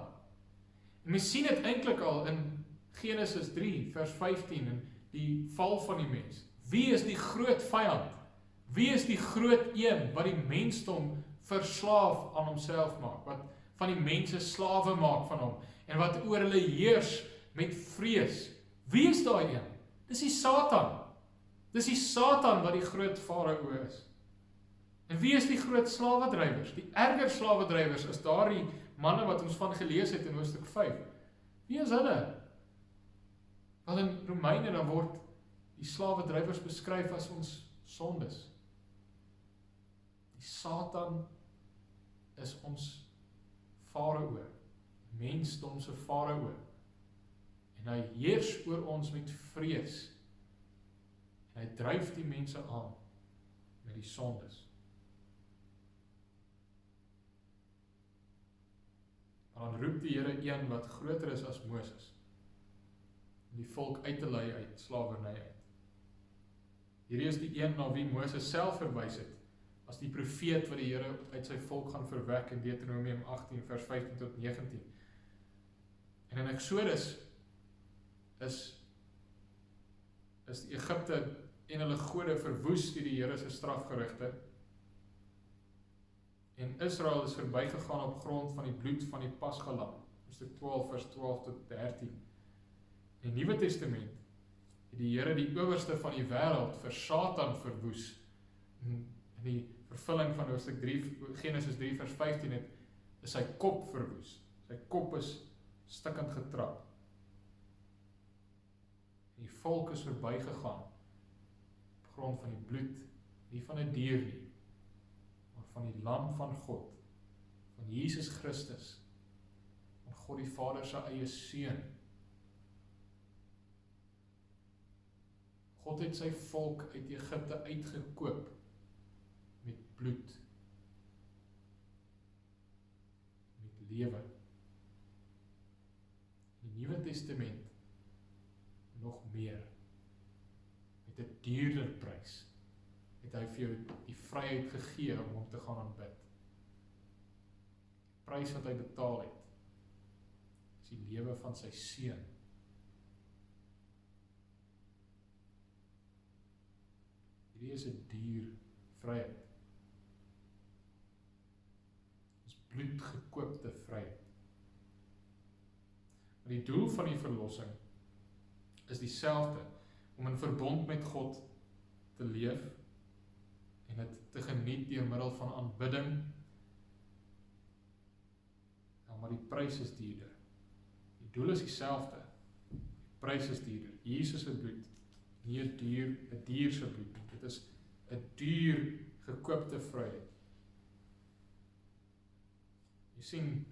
Speaker 1: En mens sien dit eintlik al in Genesis 3 vers 15 en die val van die mens. Wie is die groot vyand? Wie is die groot een wat die mensdom verslaaf aan homself maak? Wat van die mense slawe maak van hom en wat oor hulle heers met vrees? Wie is daai een? Dis die Satan. Dis die Satan wat die groot Farao is. En wie is die groot slawedrywers? Die erger slawedrywers is daardie manne wat ons van gelees het in hoofstuk 5. Wie is hulle? Wel in Romeine dan word die slawedrywers beskryf as ons sondes. Die Satan is ons Farao, mensdom se Farao. En hy heers oor ons met vrees. En hy dryf die mense aan met die sondes. Maar dan roep die Here een wat groter is as Moses, om die volk uit te lei uit slawerny uit. Hierdie is die een na wie Moses self verwys het, as die profeet wat die Here uit sy volk gaan verwek in Deuteronomium 18 vers 15 tot 19. En in Eksodus is die Egipte en hulle gode verwoes deur die Here se strafgerigte. En Israel is verbygegaan op grond van die bloed van die Pasgalam. Hoofstuk 12 vers 12 tot 13. In die Nuwe Testament het die Here die owerste van die wêreld vir Satan verwoes. In die vervulling van hoofstuk 3, Genesis 3 vers 15 is sy kop verwoes. Sy kop is stikkend getrap. Die volk is verbygegaan op grond van die bloed, nie van 'n dier nie, maar van die lam van God, van Jesus Christus, van God die Vader se eie seun. God het sy volk uit Egipte uitgekoop met bloed, met lewe. Die Nuwe Testament nog meer, met 'n duurder prys, het hy vir jou die vryheid gegee om hom te gaan aanbid. Die prys wat hy betaal het, is die lewe van sy seun. Hierdie is 'n duur vryheid. Dis bloedgekoopte vryheid. Maar die doel van die verlossing is dieselfde, om in verbond met God te leef en dit te geniet deur middel van aanbidding. Nou, maar die prys is duurder. Die doel is dieselfde. Die prys is duurder. Jesus se bloed, nie 'n dier se bloed. Dit is 'n duur gekoopte vryheid. Jy sien,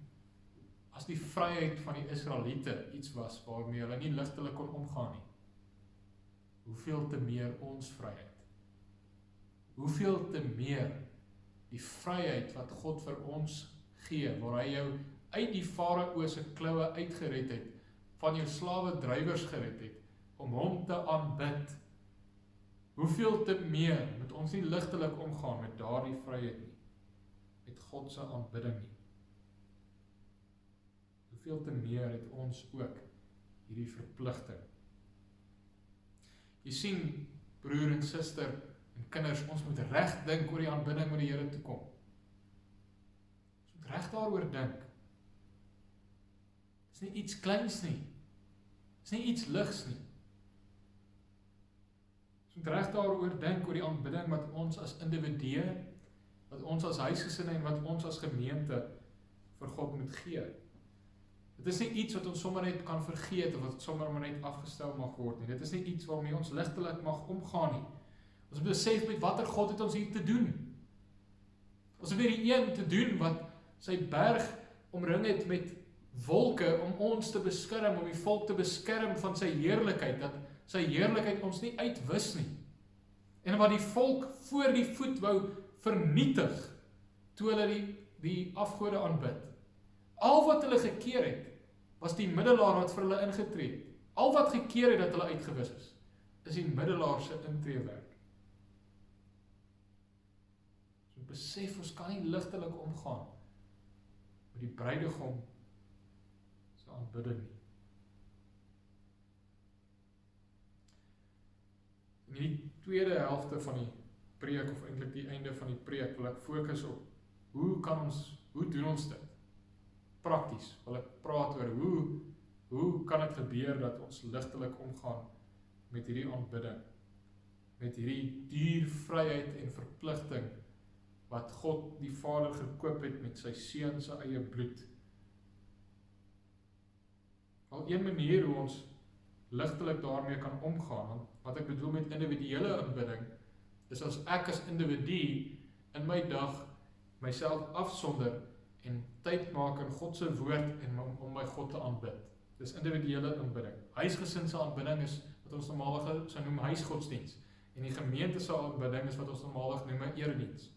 Speaker 1: as die vryheid van die Israeliete iets was waarmee hulle nie ligtelik kon omgaan nie, hoeveel te meer ons vryheid? Hoeveel te meer die vryheid wat God vir ons gee, waar hy jou uit die Farao se kloue uitgered het, van jou slawe drywers gered het, om hom te aanbid, hoeveel te meer moet ons nie ligtelik omgaan met daardie vryheid nie, met God se aanbidding nie. Hoeveel te meer het ons ook hierdie verpligting. Jy sien, broer en suster en kinders, ons moet reg dink oor die aanbidding wat die Here toe kom. Ons moet reg daaroor dink. Dit is nie iets kleins nie. Dit is nie iets ligs nie. Ons moet reg daaroor dink oor die aanbidding wat ons as individue, wat ons as huisgesinne en wat ons as gemeente vir God moet gee. Dit is nie iets wat ons sommer net kan vergeet of wat sommer maar net afgestel mag word nie. Dit is nie iets waarmee ons ligtelik mag omgaan nie. Ons moet besef met watter God het ons hier te doen. Ons het weer die een te doen wat sy berg omring het met wolke om ons te beskerm, om die volk te beskerm van sy heerlikheid, dat sy heerlikheid ons nie uitwis nie. En wat die volk voor die voet wou vernietig, toe hulle die afgode aanbid. Al wat hulle gekeer het, was die middelaar wat vir hulle ingetree het. Al wat gekeer het dat hulle uitgewis is die middelaar se intreewerk. So besef, ons kan nie ligtelik omgaan met die bruidegom se aanbidding nie. In die tweede helfte van die preek, of eintlik die einde van die preek, wil ek fokus op, hoe doen ons dit? Prakties, wil ek praat oor, hoe kan dit gebeur dat ons ligtelik omgaan met hierdie aanbidding, met hierdie duur vryheid en verpligting, wat God die Vader gekoop het met sy seun se eie bloed. Al een manier hoe ons ligtelik daarmee kan omgaan, want wat ek bedoel met individuele aanbidding, is as ek as individu in my dag myself afsonder en tyd maak in God se woord en om my God te aanbid. Dis individuele aanbidding. Huisgesin se aanbidding is wat ons normaalweg sou noem huisgodsdiens. En die gemeente se aanbidding is wat ons normaalweg noem 'n erediens.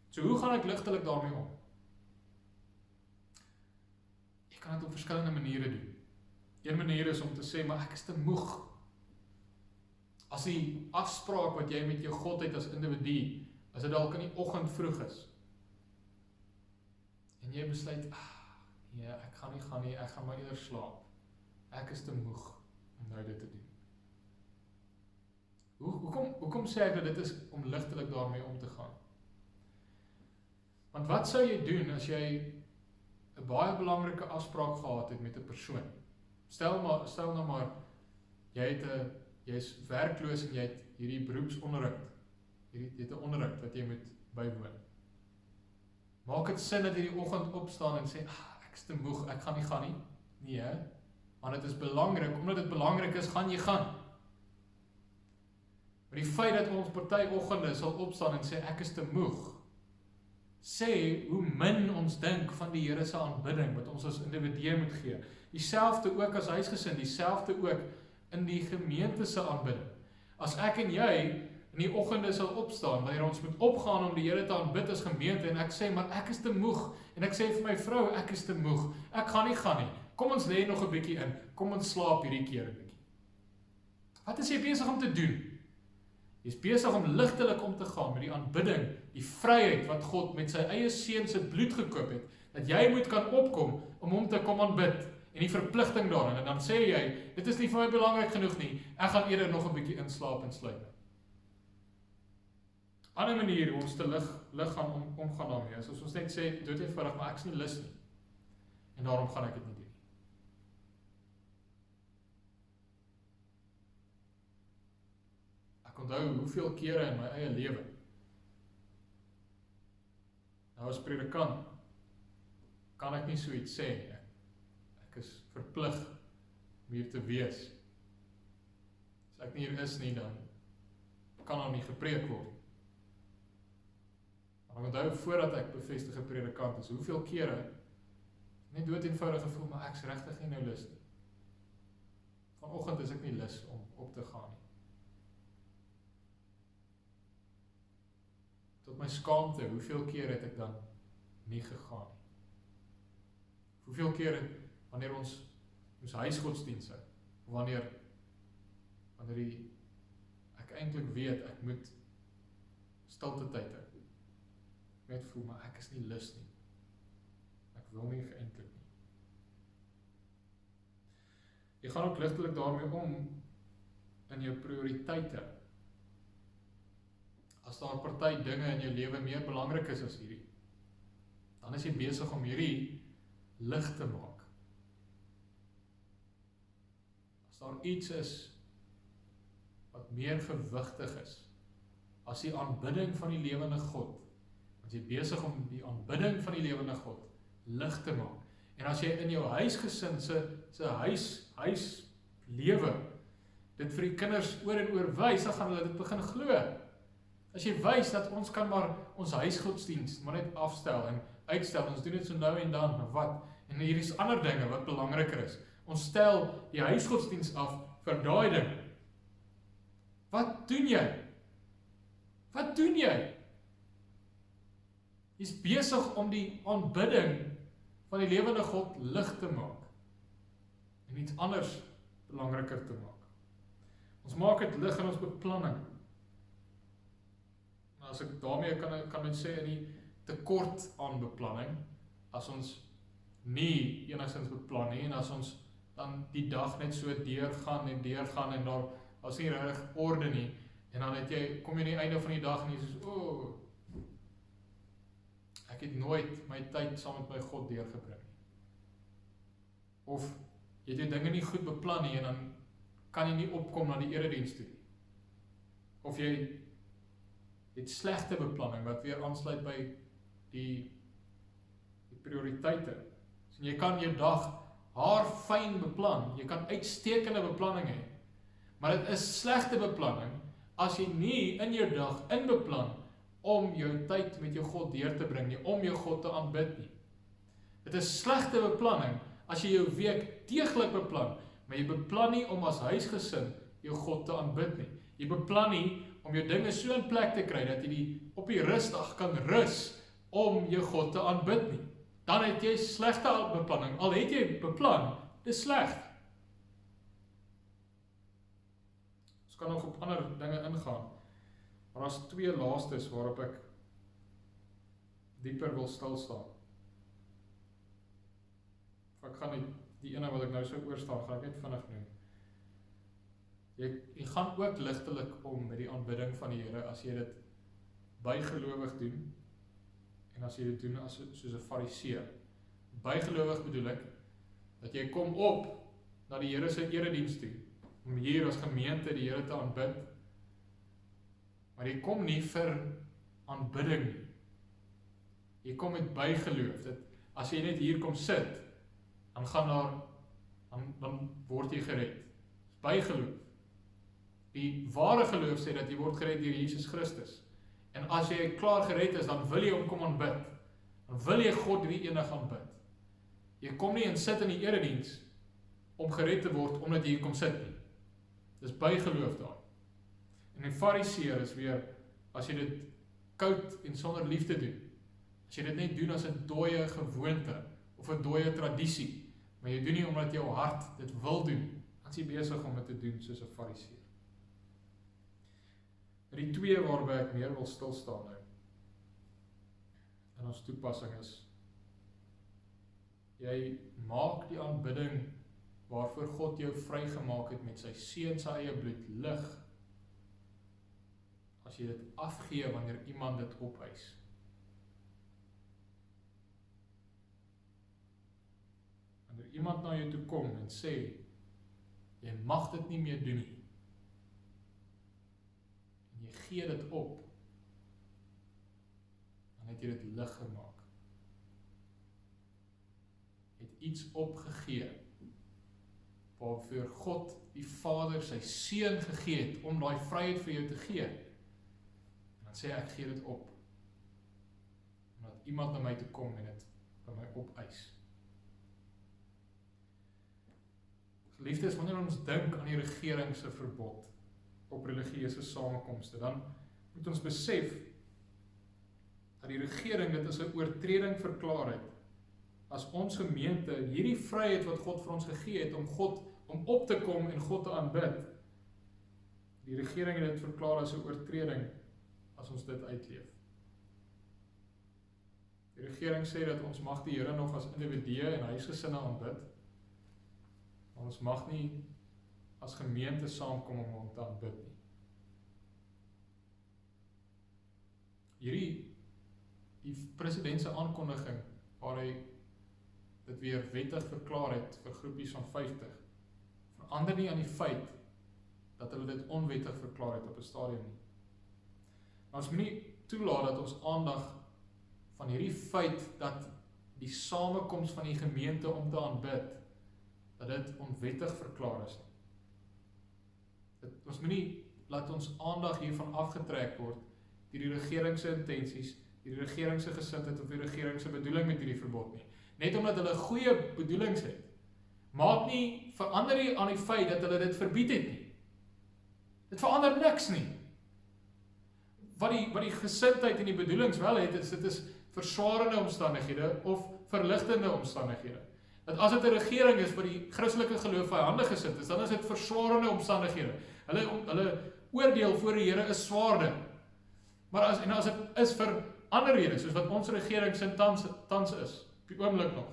Speaker 1: So hoe gaan ek ligtelik daarmee om? Jy kan dit op verskillende maniere doen. Een manier is om te sê, maar ek is te moeg. As die afspraak wat jy met jou God het as individu, as dit dalk in die oggend vroeg is, en jy besluit, nee, ek gaan nie gaan nie, ek gaan maar eerder slaap. Ek is te moeg om nou dit te doen. Hoekom sê ek dat dit is om ligtelik daarmee om te gaan? Want wat sou jy doen as jy 'n baie belangrike afspraak gehad het met 'n persoon? Stel nou maar, jy is werkloos en jy het hierdie beroepsonderrig, jy het 'n onderrig wat jy moet bywoon. Maak dit sin dat jy die oggend opstaan en sê, ek is te moeg, ek gaan nie gaan nie? Nee, want dit is belangrik, omdat dit belangrik is, gaan jy gaan. Maar die feit dat ons party oggende sal opstaan en sê, ek is te moeg, sê hoe min ons dink van die Here se aanbidding, wat ons as individu moet gee. Dieselfde ook as huisgesin, dieselfde ook in die gemeente se aanbidding. As ek en jy in die oggende sal opstaan, wanneer ons moet opgaan om die Here te aanbid as gemeente, en ek sê, maar ek is te moeg, en ek sê vir my vrou, ek is te moeg, ek gaan nie, kom ons lê nog 'n bietjie in, kom ons slaap hierdie keer 'n bietjie. Wat is jy besig om te doen? Jy is besig om ligtelik om te gaan met die aanbidding, die vryheid wat God met sy eie seun se bloed gekoop het, dat jy moet kan opkom om hom te kom aanbid, en die verpligting daarin, en dan sê jy, dit is nie vir my belangrik genoeg nie, ek gaan eerder nog 'n bietjie inslaap en sluip. Ander manier hoe ons te lig gaan omgaan daarmee, is as ons net sê, dood eenvoudig, maar ek is nie lus nie, en daarom gaan ek dit nie doen. Ek onthou hoeveel kere in my eie lewe, nou as predikant, kan ek nie so iets sê nie. Ek is verplig om hier te wees. As ek nie hier is nie, dan kan daar nie gepreek word. Maar ek onthou voordat ek bevestige predikant is, hoeveel kere net dood eenvoudig gevoel, maar ek is regtig nie nou lus nie. Vanoggend is ek nie lus om op te gaan nie. Tot my skaamte, hoeveel keer het ek dan nie gegaan nie? Hoeveel keer wanneer ons huisgodsdienste, wanneer wanneer ek eintlik weet, ek moet stilte tyd hou. Ek net voel, maar ek is nie lus nie. Ek wil nie eintlik nie. Jy gaan ook ligtelik daarmee om in jou prioriteite. As daar party dinge in jou lewe meer belangrik is as hierdie, dan is jy besig om hierdie lig te maak. As daar iets is wat meer gewigtig is as die aanbidding van die lewende God, want jy besig om die aanbidding van die lewende God lig te maak. En as jy in jou huisgesin se huis lewe dit vir die kinders oor en oor wys, dan gaan hulle dit begin glo. As jy wys dat ons kan maar ons huisgodsdienst maar net afstel en uitstel, ons doen dit so nou en dan, maar wat? En hier is ander dinge wat belangriker is. Ons stel die huisgodsdienst af vir daai ding. Wat doen jy? Wat doen jy? Jy is besig om die aanbidding van die lewende God lig te maak. En iets anders belangriker te maak. Ons maak dit lig in ons beplanning. Nou, as ek daarmee kan mens sê in die tekort aan beplanning, as ons nie enigstens beplan nie, en as ons dan die dag net so deurgaan en daar as nie regtig orde nie, en dan kom jy aan die einde van die dag en jy sê, ek het nooit my tyd saam met my God deurgebring nie. Of jy het jou dinge nie goed beplan nie, en dan kan jy nie opkom na die erediens toe nie. Of jy het slegte beplanning, wat weer aansluit by die prioriteite. So jy kan jou dag haarfyn beplan, jy kan uitstekende beplanning hê, maar dit is slegte beplanning, as jy nie in jou dag inbeplan, om jou tyd met jou God deur te bring nie, om jou God te aanbid nie. Dit is slegte beplanning, as jy jou week deeglik beplan, maar jy beplan nie om as huisgesin jou God te aanbid nie. Jy beplan nie om jou dinge so in plek te kry, dat jy op die rustdag kan rus, om jou God te aanbid nie. Dan het jy slegte beplanning, al het jy beplan, dit is sleg. Ons kan nog op ander dinge ingaan, maar daar is 2 laastes waarop ek dieper wil stilstaan. Ek gaan die ene wat ek nou so oorstaan, gaan ek net vinnig noem. Jy gaan ook ligtelik om met die aanbidding van die Here, as jy dit bygelowig doen, en as jy dit doen soos 'n fariseer. Bygelowig bedoel ek, dat jy kom op na die Here se erediens toe, om hier as gemeente die Here te aanbid, maar jy kom nie vir aanbidding nie. Jy kom met bygeloof, dat as jy net hier kom sit, dan word jy gered. Bygeloof. Die ware geloof sê dat jy word gered deur Jesus Christus. En as jy klaar gered is, dan wil jy hom kom aanbid. Dan wil jy God die enig aanbid. Jy kom nie en sit in die erediens om gered te word, omdat jy hier kom sit nie. Dis bygeloof daar. En die fariseer is weer, as jy dit koud en sonder liefde doen, as jy dit net doen as 'n dooie gewoonte, of 'n dooie tradisie, maar jy doen nie omdat jou hart dit wil doen, dan is jy besig om dit te doen soos 'n fariseer. Die 2 waarby ek meer wil stilstaan nou, in ons toepassing is, jy maak die aanbidding waarvoor God jou vrygemaak het met sy seun se eie bloed lig, as jy dit afgee wanneer iemand dit opeis. Wanneer iemand na jou toe kom en sê, jy mag dit nie meer doen nie, en jy gee dit op, dan het jy dit lig gemaak. Het iets opgegee, waarvoor God die Vader sy seun gegee het, om daai vryheid vir jou te gee. En dan sê ek gee dit op, omdat iemand na my toe kom en dit by my opeis. Geliefdes, wanneer ons dink aan die regering se verbod op religieuse samekomste, dan moet ons besef dat die regering dit as 'n oortreding verklaar het, as ons gemeente hierdie vryheid wat God vir ons gegee het, om op te kom en God te aanbid, Die regering het dit verklaar as 'n oortreding as ons dit uitleef. Die regering sê dat ons mag die Here nog as individue en huisgesinne aanbid, maar ons mag nie as gemeente saamkom om hom te aanbid nie. Die president se aankondiging, waar hy dit weer wettig verklaar het vir groepies van 50, verander nie aan die feit dat hulle dit onwettig verklaar het op 'n stadium nie. Maar ons moet nie toelaat dat ons aandag van hierdie feit dat die samekoms van die gemeente om te aanbid, dat dit onwettig verklaar is nie. Ons moet nie laat ons aandag hiervan afgetrek word deur die regering se intensies, die regering se gesindheid of die regering se bedoeling met hierdie verbod nie. Net omdat hulle goeie bedoelings het, verander nie aan die feit dat hulle dit verbied het nie. Dit verander niks nie. Wat die gesindheid en die bedoelings wel het, dit is verswarende omstandighede of verligtende omstandighede. Dat as dit 'n regering is wat die Christelike geloof vyhandig gesind is, dan is dit verswarende omstandighede. Hulle oordeel voor die Here is swaarder. Maar as dit is vir ander redes, soos wat ons regering sin tans is, op die oomblik nog,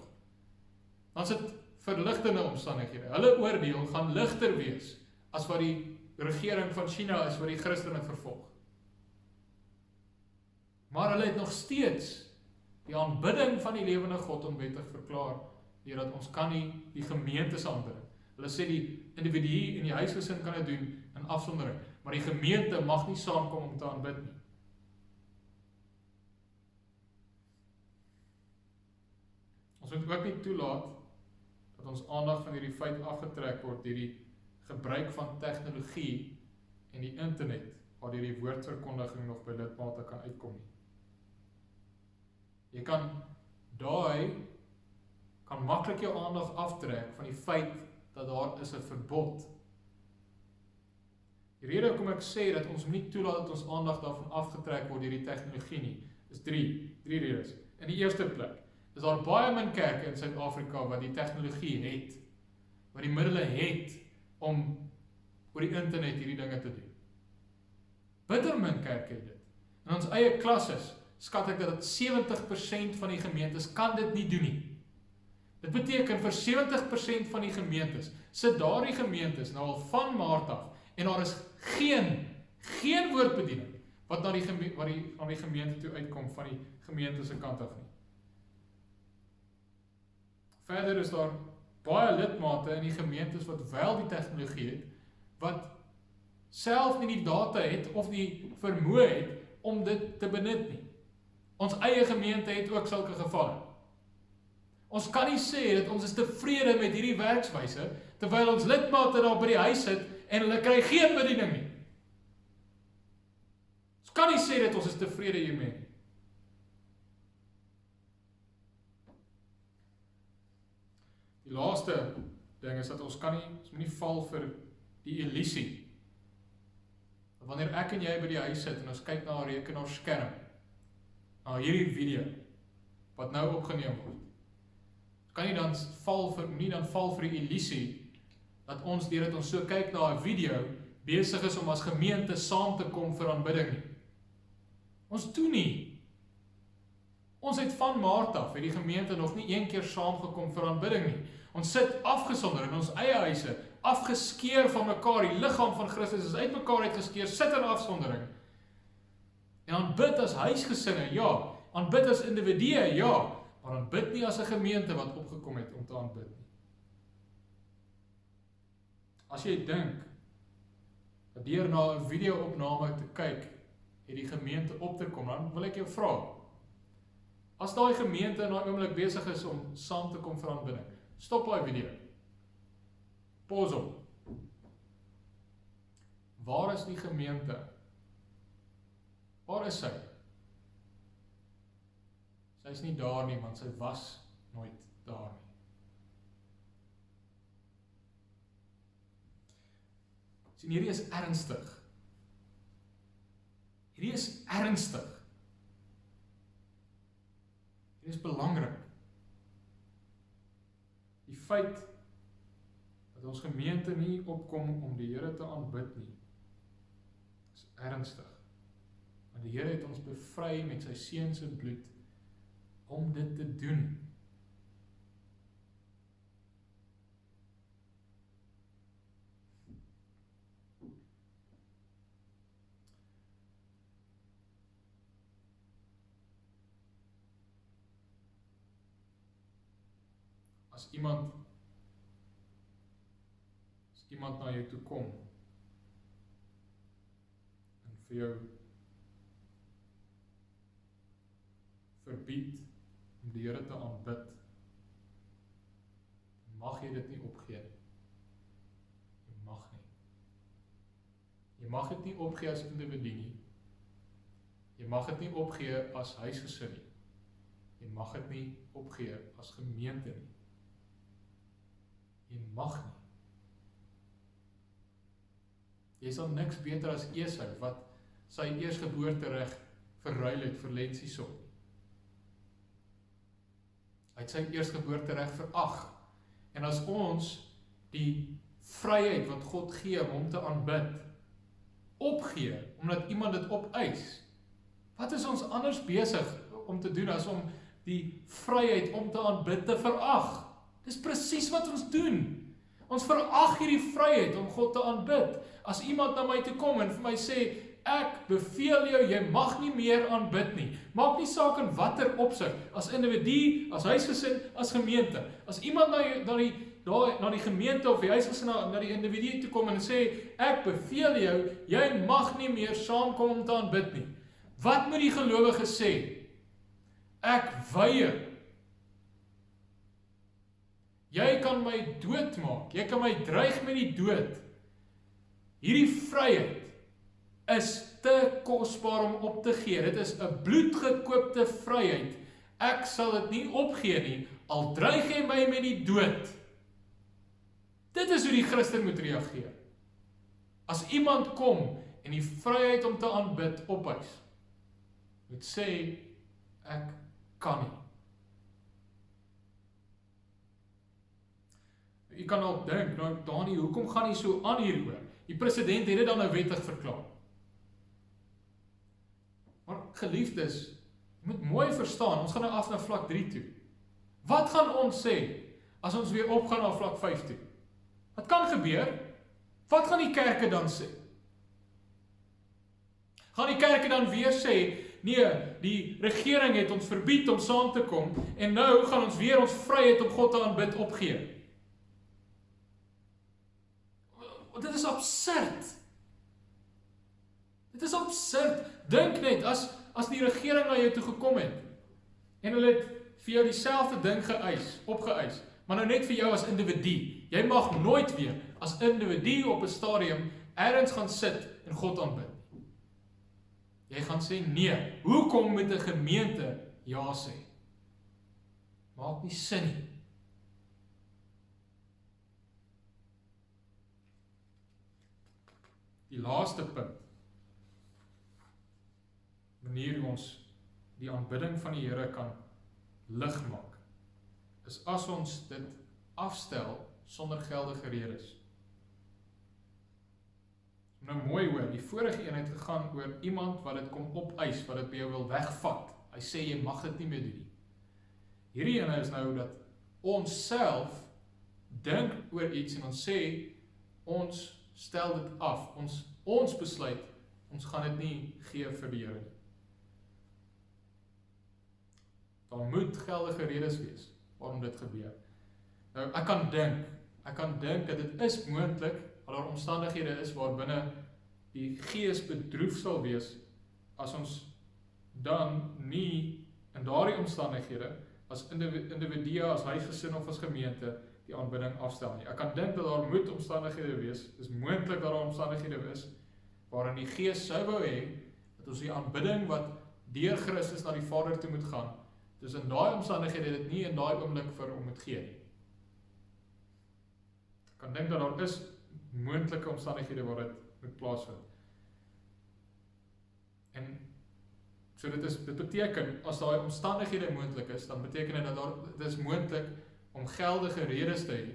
Speaker 1: dan is dit verligtende omstandighede. Hulle oordeel gaan ligter wees as wat die regering van China is wat die Christene vervolg. Maar hulle het nog steeds die aanbidding van die lewende God onwettig verklaar, deurdat ons kan nie die gemeente se aanbidding. Hulle sê die individu en die huisgesin kan dit doen in afsondering, maar die gemeente mag nie saamkom om te aanbid nie. Ons moet ook nie toelaat dat ons aandag van hierdie feit afgetrek word deur die gebruik van tegnologie en die internet, waar die woordverkondiging nog by lidmate kan uitkom nie. Jy kan maklik jou aandag aftrek van die feit dat daar is 'n verbod. Die rede hoekom ek sê dat ons nie toelaat dat ons aandag daarvan afgetrek word deur die tegnologie nie, is drie redes. In die eerste plek is daar baie min kerke in Suid-Afrika wat die tegnologie het, wat die middele het om oor die internet hierdie dinge te doen. Bitter min kerke het dit. In ons eie klasses skat ek dat 70% van die gemeentes kan dit nie doen nie. Dit beteken vir 70% van die gemeentes, sit daardie gemeentes nou al van Maart af, en daar is geen woordbediening wat na die gemeente toe uitkom van die gemeente se kant af nie. Verder is daar baie lidmate in die gemeentes wat wel die tegnologie het, wat self nie die data het of die vermoë het om dit te benut nie. Ons eie gemeente het ook sulke gevalle. Ons kan nie sê dat ons is tevrede met hierdie werkswyse, terwyl ons lidmate daar by die huis sit en hulle kry geen bediening nie. Ons kan nie sê dat ons is tevrede hiermee nie. Die laaste ding is dat ons moet nie val vir die illusie. Wanneer ek en jy by die huis sit en ons kyk na 'n rekenaarskerm, na hierdie video wat nou opgeneem word, kan nie dan val vir die illusie dat ons deurdat ons so kyk na 'n video besig is om as gemeente saam te kom vir aanbidding nie. Ons doen nie. Ons het van Maart af, het die gemeente nog nie een keer saamgekom vir aanbidding nie. Ons sit afgesonder in ons eie huise, afgeskeer van mekaar, die liggaam van Christus is uit mekaar uitgeskeer, sit in afsondering. En aanbid as huisgesinne, ja. Aanbid as individue, ja. Maar aanbid nie as 'n gemeente wat opgekom het om te aanbid nie. As jy dink dat deur na 'n video-opname te kyk, het die gemeente op te kom, dan wil ek jou vra, as daai gemeente in daai oomblik besig is om saam te kom vir aanbidding, stop daai video. Pause hom. Waar is die gemeente? Waar is sy? Sy is nie daar nie, want sy was nooit daar nie. Sien, hierdie is ernstig. Hierdie is ernstig. Hierdie is belangrik. Die feit dat ons gemeente nie opkom om die Here te aanbid nie, ernstig. Want die Here het ons bevry met sy seun se bloed om dit te doen. As iemand na jou toe kom en vir jou verbied om die Here te aanbid, mag jy dit nie opgee nie. Jy mag nie. Jy mag dit nie opgee as individu nie. Jy mag dit nie opgee as huisgesin nie. Jy mag dit nie opgee as gemeente nie. Jy mag nie. Jy sal niks beter as Esau, wat sy eersgeboortereg verruil het vir lensiesop. Hy het sy eersgeboortereg verag. En as ons die vryheid wat God gee om hom te aanbid, opgee, omdat iemand dit opeis, wat is ons anders besig om te doen as om die vryheid om te aanbid te verag? Dis presies wat ons doen. Ons verag hierdie vryheid om God te aanbid. As iemand na my toe kom en vir my sê, ek beveel jou, jy mag nie meer aanbid nie. Maak nie saak in watter opsig, as individu, as huisgesin, as gemeente. As iemand na die gemeente of die huisgesin na die individu toe kom en sê, ek beveel jou, jy mag nie meer saamkom om te aanbid nie. Wat moet die gelowige sê? Ek weier. Jy kan my doodmaak, jy kan my dreig met die dood. Hierdie vryheid is te kosbaar om op te gee. Dit is 'n bloedgekoopte vryheid. Ek sal dit nie opgee nie, al dreig jy my met die dood. Dit is hoe die Christen moet reageer. As iemand kom en die vryheid om te aanbid opeis, moet sê, ek kan nie. Jy kan ook dink, nou Dani, hoekom gaan jy so aan hieroor? Die president het dit dan nou wettig verklaar. Maar geliefdes, jy moet mooi verstaan, ons gaan nou af na vlak 3 toe. Wat gaan ons sê, as ons weer opgaan na vlak 5 toe? Wat kan gebeur? Wat gaan die kerke dan sê? Gaan die kerke dan weer sê, nee, die regering het ons verbied om saam te kom, en nou gaan ons weer ons vryheid om God te aanbid opgee? Dit is absurd. Dit is absurd. Dink net, as die regering na jou toe gekom het, en hulle het vir jou dieselfde ding opgeëis, maar nou net vir jou as individu. Jy mag nooit weer as individu op 'n stadium ergens gaan sit en God aanbid. Jy gaan sê nee. Hoekom moet 'n gemeente ja sê? Maak nie sin nie. Die laaste punt, wanneer ons die aanbidding van die Here kan lig maak, is as ons dit afstel sonder geldige redes. Nou mooi hoor, die vorige een het gegaan oor iemand wat dit kom opeis, wat dit by jou wil wegvat. Hy sê jy mag dit nie meer doen nie. Hierdie ene is nou dat ons self dink oor iets en ons sê, ons stel dit af, ons besluit, ons gaan dit nie gee vir die Here nie. Daar moet geldige redes wees waarom dit gebeur. Nou, ek kan dink dat dit is moontlik, al daar omstandighede is waarbinne die gees bedroef sal wees, as ons dan nie in daardie omstandighede, as individue, as huisgesin of as gemeente, die aanbidding afstel nie. Ek kan dink dat daar moet omstandighede wees, dis moontlik dat daar omstandighede is, waarin die Gees sou wou hê, dat ons die aanbidding wat deur Christus na die Vader toe moet gaan, dus in daai omstandighede dit nie in daai oomblik vir hom moet gee nie. Ek kan dink dat daar is moontlike omstandighede waar dit moet plaasvind. En so dit beteken, as daai omstandighede moontlik is, dan beteken dit dat dit is moontlik om geldige redes te hê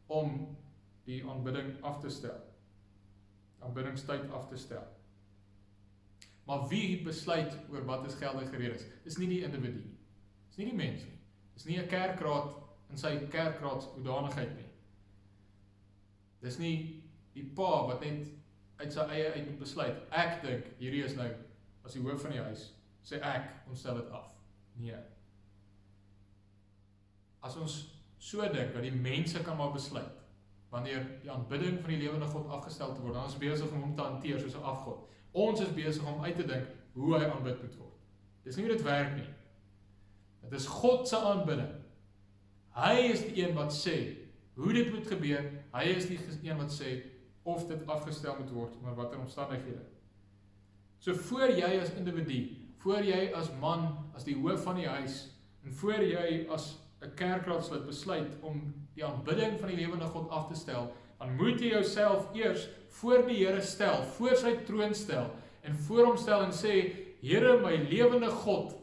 Speaker 1: om die aanbidding af te stel. Aanbiddingstyd af te stel. Maar wie besluit oor wat is geldige redes? Dis nie die individu nie. Dis nie die mens nie. Dis nie 'n kerkraad in sy kerkraadshoedanigheid nie. Dis nie die pa wat net uit sy eie uit moet besluit. Ek dink, hierdie is nou, as die hoof van die huis, sê ek, ons stel dit af. Nee. As ons so dink, dat die mense kan maar besluit, wanneer die aanbidding van die lewende God afgestel te word, dan is besig om hom te hanteer soos 'n afgod. Ons is besig om uit te dink, hoe hy aanbid moet word. Dis nie hoe dit werk nie. Dit is God se aanbidding. Hy is die een wat sê, hoe dit moet gebeur, hy is die een wat sê, of dit afgestel moet word, maar watter omstandighede. So voor jy as individu, voor jy as man, as die hoof van die huis, en voor jy as 'n kerkraadslid besluit om die aanbidding van die lewende God af te stel, dan moet jy jouself eers voor die Here stel, voor sy troon stel, en voor hom stel en sê, Here, my lewende God,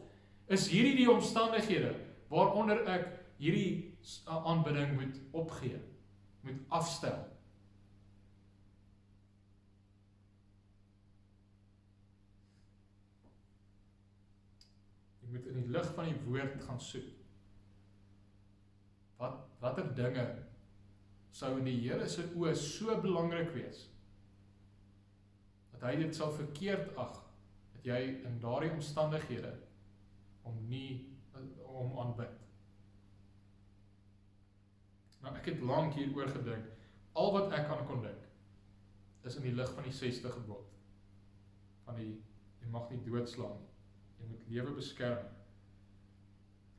Speaker 1: is hierdie die omstandighede, waaronder ek hierdie aanbidding moet opgee, moet afstel. Jy moet in die lig van die woord gaan soek. Watter dinge sou in die Here se oë so belangrik wees, dat hy dit sal verkeerd ag, dat jy in daardie omstandighede om aanbid. Nou, ek het lank hieroor gedink. Al wat ek aan kon dink, is in die lig van die 6de gebod. Van jy mag nie doodslaan nie. Jy moet lewe beskerm.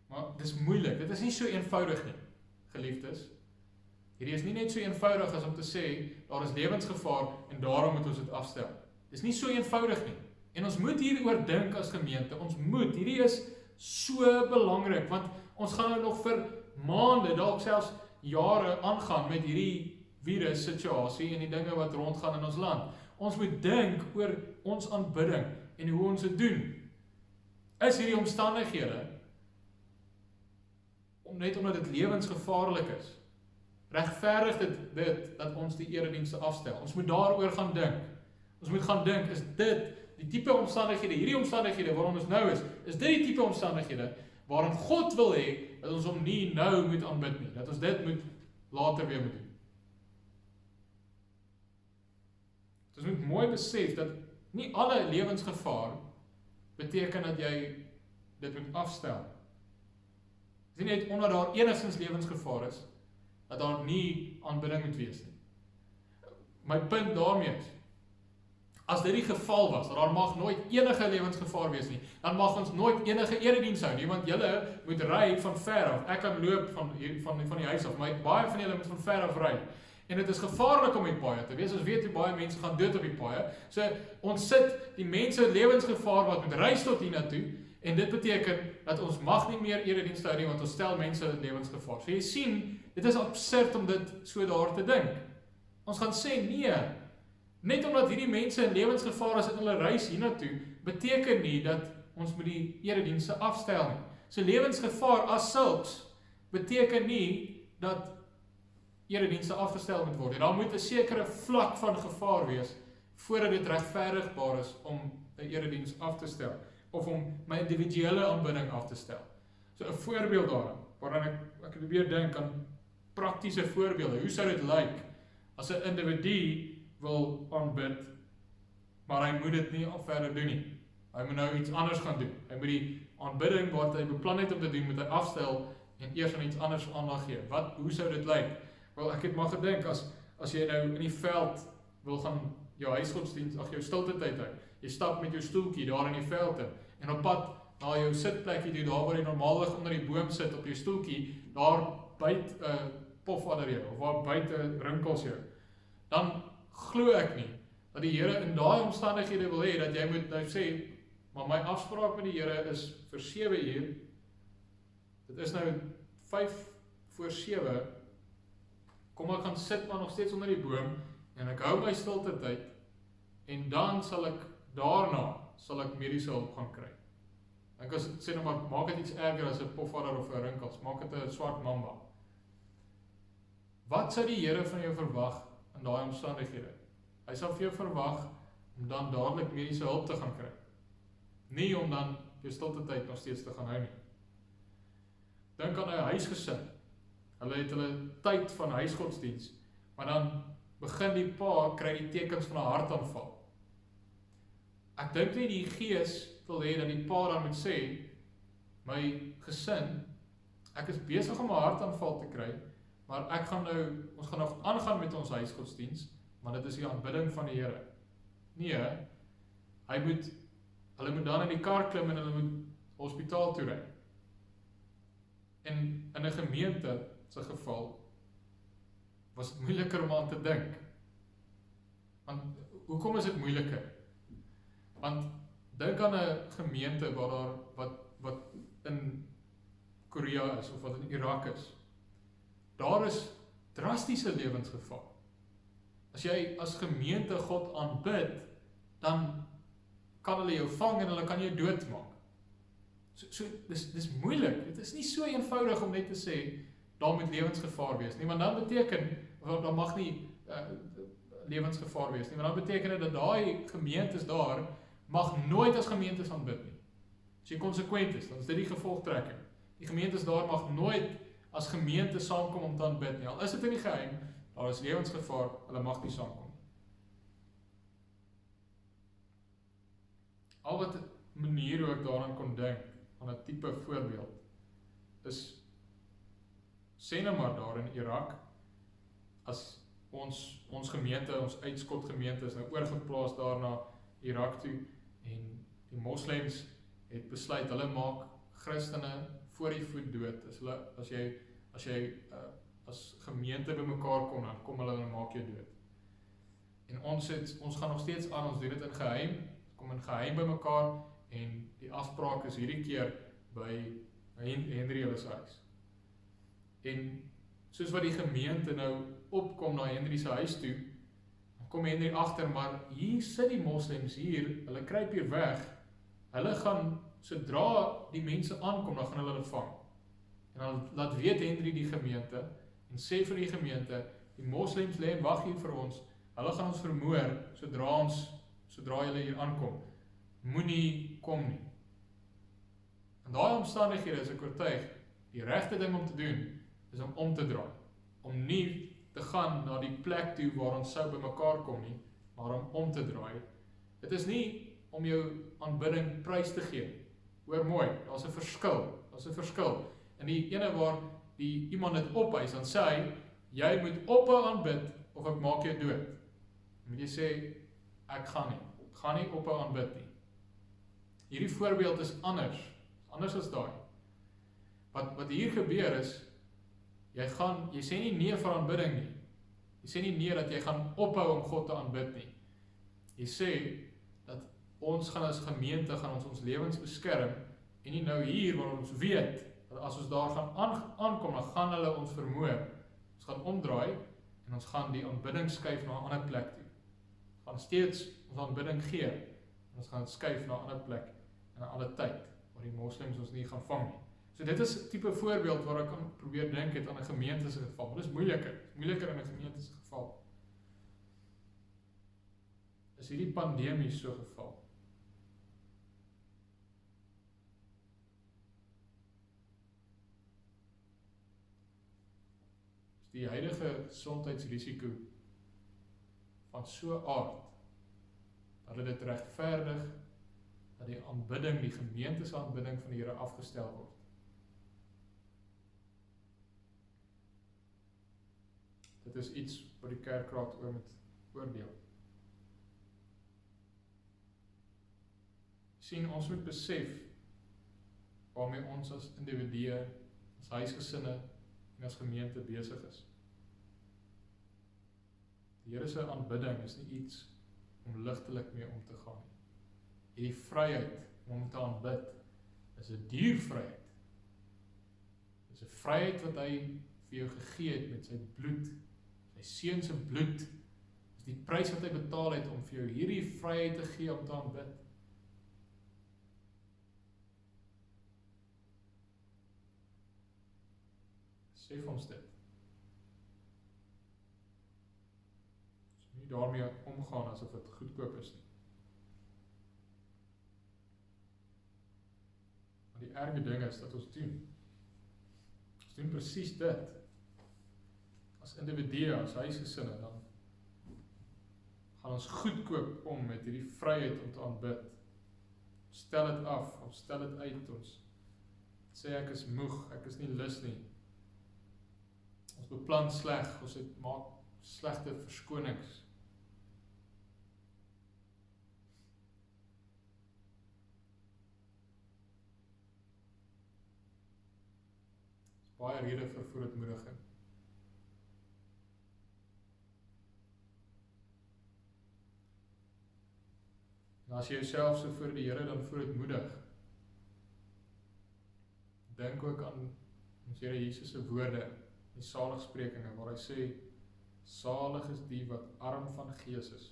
Speaker 1: Maar dis moeilik. Dit is nie so eenvoudig nie, geliefdes. Hierdie is nie net so eenvoudig as om te sê, daar is lewensgevaar en daarom moet ons dit afstel. Dis nie so eenvoudig nie. En ons moet hieroor dink as gemeente. Ons moet. Hierdie is so belangrik, want ons gaan nou nog vir maande, dalk selfs jare aangaan met hierdie virus situasie en die dinge wat rondgaan in ons land. Ons moet dink oor ons aanbidding en hoe ons dit doen. Is hierdie omstandighede, net omdat dit lewensgevaarlik is, regverdig dit dat ons die eredienste afstel. Ons moet daaroor gaan dink. Ons moet gaan dink, is dit die tipe omstandighede, hierdie omstandighede waarin ons nou is dit die tipe omstandighede waarin God wil hê dat ons hom nie nou moet aanbid nie, dat ons dit moet later weer moet doen. Ons moet mooi besef dat nie alle lewensgevaar beteken dat jy dit moet afstel. Dis nie net omdat daar enigstens lewensgevaar is, dat daar nie aanbidding moet wees nie. My punt daarmee is, as dit die geval was, dat daar mag nooit enige lewensgevaar wees nie, dan mag ons nooit enige erediens hou nie, want julle moet ry van ver af. Ek kan loop van die huis af, maar baie van julle moet van ver af ry. En dit is gevaarlik om die paaie te wees, ons weet hoe baie mense gaan dood op die paaie. So ons sit die mense lewensgevaar wat moet reis tot hiernatoe, en dit beteken dat ons mag nie meer eredienste hou nie, want ons stel mense in lewensgevaar. So jy sien, dit is absurd om dit so daar te dink. Ons gaan sê nee, net omdat hierdie mense in lewensgevaar is in hulle reis hiernatoe, beteken nie dat ons moet die eredienste afstel nie. So lewensgevaar as sulks beteken nie dat eredienste afgestel moet word. En daar moet 'n sekere vlak van gevaar wees voordat dit regverdigbaar is om 'n erediens af te stel of om my individuele aanbidding af te stel. So 'n voorbeeld daarin, waarin ek probeer dink aan praktiese voorbeelde. Hoe sou dit lyk as 'n individu wil aanbid, maar hy moet dit nie al verder doen nie. Hy moet nou iets anders gaan doen. Hy moet die aanbidding wat hy beplan het om te doen, moet hy afstel en eers aan iets anders aandag gee. Hoe sou dit lyk? Wel, ek het maar gedink, as jy nou in die veld wil gaan jou huisgodsdienst, jou stilte tyd hou, jy stap met jou stoeltjie daar in die veld in, en op pad na jou sitplekkie toe, daar waar jy normaalweg onder die boom sit op jou stoeltjie, daar byt 'n pofadder jou, of waar byt 'n rinkels jou, dan glo ek nie, dat die Here in daai omstandighede wil hê, dat jy moet nou sê, maar my afspraak met die Here is vir 7 uur, dit is nou 5:07, kom ek gaan sit maar nog steeds onder die boom, en ek hou my stilte tyd, en dan sal ek mediese hulp gaan kry. Ek sê nou maar, maak dit iets erger as 'n pofadder of 'n rinkels, maak dit 'n swart mamba. Wat sou die Here van jou verwag in daai omstandighede? Hy sal vir jou verwag om dan dadelik mediese hulp te gaan kry. Nie om dan jou stilte tyd nog steeds te gaan hou nie. Dink aan 'n huisgesin. Hulle het hulle tyd van huisgodsdiens, maar dan begin die pa kry die tekens van 'n hartaanval. Ek dink nie die Gees wil hê dat die pa dan moet sê, my gesin, ek is besig om 'n hartaanval te kry, maar ons gaan nog aangaan met ons huisgodsdiens, maar dit is die aanbidding van die Here. Nee, hulle moet dan in die kar klim en hulle moet hospitaal toe ry. En in 'n gemeente se geval was dit moeiliker om aan te dink. Want hoekom is dit moeiliker? Want dink aan 'n gemeente waar wat in Korea is of wat in Irak is. Daar is drastiese lewensgevaar. As jy as gemeente God aanbid, dan kan hulle jou vang en hulle kan jou doodmaak. Dis moeilik. Dit is nie so eenvoudig om net te sê, daar moet lewensgevaar wees nie, want dan beteken, daar mag nie lewensgevaar wees nie, want dan beteken dit dat daai gemeentes daar mag nooit as gemeentes aanbid nie. As jy konsekwent is, dan is dit die gevolgtrekking. Die gemeentes daar mag nooit as gemeente saamkom om te aanbid nie. Al is dit in die geheim, daar is lewensgevaar, hulle mag nie saamkom nie. Al wat manier hoe ek daaraan kon dink, aan 'n tipe voorbeeld, is, sê nou maar daar in Irak, as ons gemeente, ons Uitschot gemeente is nou oorgeplaas daar na Irak toe, en die moslems het besluit, hulle maak Christene voor die voet dood. As jy as gemeente by mekaar kom, dan kom hulle en maak jou dood. En ons gaan nog steeds aan, ons doen dit in geheim, kom in geheim by mekaar, en die afspraak is hierdie keer by Henry hulle se huis. En soos wat die gemeente nou opkom na Henry se huis toe, dan kom Henry agter, maar hier sit die moslems hier, hulle kruip hier weg, hulle gaan, sodra die mense aankom, dan gaan hulle vang. En dan laat weet Henry die gemeente, en sê vir die gemeente, die moslems lê en wag hier vir ons, hulle gaan ons vermoor, sodra hulle hier aankom, moenie kom nie. In daai omstandighede is ek oortuig, die regte ding om te doen, is om te draai, om nie te gaan na die plek toe waar ons sou by mekaar kom nie, maar om te draai. Dit is nie om jou aanbidding prys te gee. Hoor mooi, daar's 'n verskil. En die ene waar iemand dit ophys, dan sê hy, jy moet ophou aanbid, of ek maak jou dood. Dan moet jy sê, ek gaan nie ophou aanbid nie. Hierdie voorbeeld is anders as daai. Wat hier gebeur is, jy sê nie nee vir aanbidding nie. Jy sê nie nee dat jy gaan ophou om God te aanbid nie. Jy sê dat ons gaan as gemeente ons lewens beskerm, en nie nou hier waar ons weet, dat as ons daar gaan aankom, dan gaan hulle ons vermoor. Ons gaan omdraai, en ons gaan die aanbidding skuif na 'n ander plek toe. Ons gaan steeds ons aanbidding gee, en ons gaan skuif na 'n ander plek, in 'n ander tyd, waar die moslems ons nie gaan vang nie. So dit is 'n tipe voorbeeld waar ek kan probeer dink het aan 'n gemeente se geval. Dit is moeiliker in 'n gemeente se geval. Is hierdie pandemie so geval? Is die huidige gesondheidsrisiko van so aard, dat dit regverdig, dat die aanbidding, die gemeente se aanbidding van die Here afgestel word? Dit is iets wat die kerkraad oor moet oordeel. Sien, ons moet besef waarmee ons as individue, as huisgesinne en as gemeente besig is. Die Here se aanbidding is nie iets om ligtelik mee om te gaan nie. Hierdie vryheid om te aanbid is 'n duur vryheid. Dit is 'n vryheid wat hy vir jou gegee het met sy bloed. Sy seun se bloed is die prys wat hy betaal het om vir jou hierdie vryheid te gee om te aanbid. Sê vir ons dit. Ons moet nie daarmee omgaan asof dit goedkoop is nie. Maar die erge ding is dat ons doen. Ons doen presies dit. As individue, as huisgesinne, dan gaan ons goedkoop om met hierdie vryheid om te aanbid. Ons stel dit af, ons stel dit uit, ons sê ek is moeg, ek is nie lus nie. Ons beplan sleg, ons maak slegte verskonings. Baie rede vir verootmoediging. En as jy jouself so voor die Here dan verootmoedig, dink ook aan ons Here Jesus se woorde, die saligsprekinge, waar hy sê, salig is die wat arm van gees is.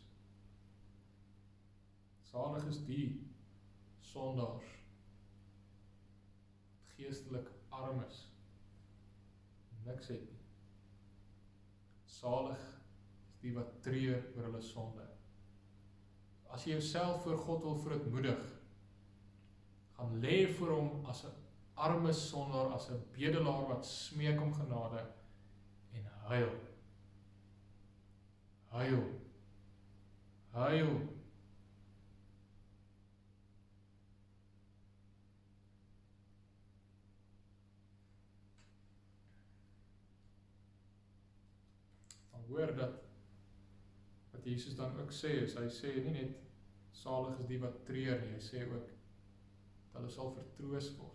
Speaker 1: Salig is die sondaars, wat geestelik arm is, niks het nie. Salig is die wat treur oor hulle sonde. As jy jouself voor God wil verootmoedig, gaan lê voor hom as 'n arme sondaar, as 'n bedelaar wat smeek om genade en huil. Huil. Huil. Dan hoor dat wat Jesus dan ook sê is, hy sê nie net salig is die wat treur nie, hy sê ook dat hulle sal vertroos word.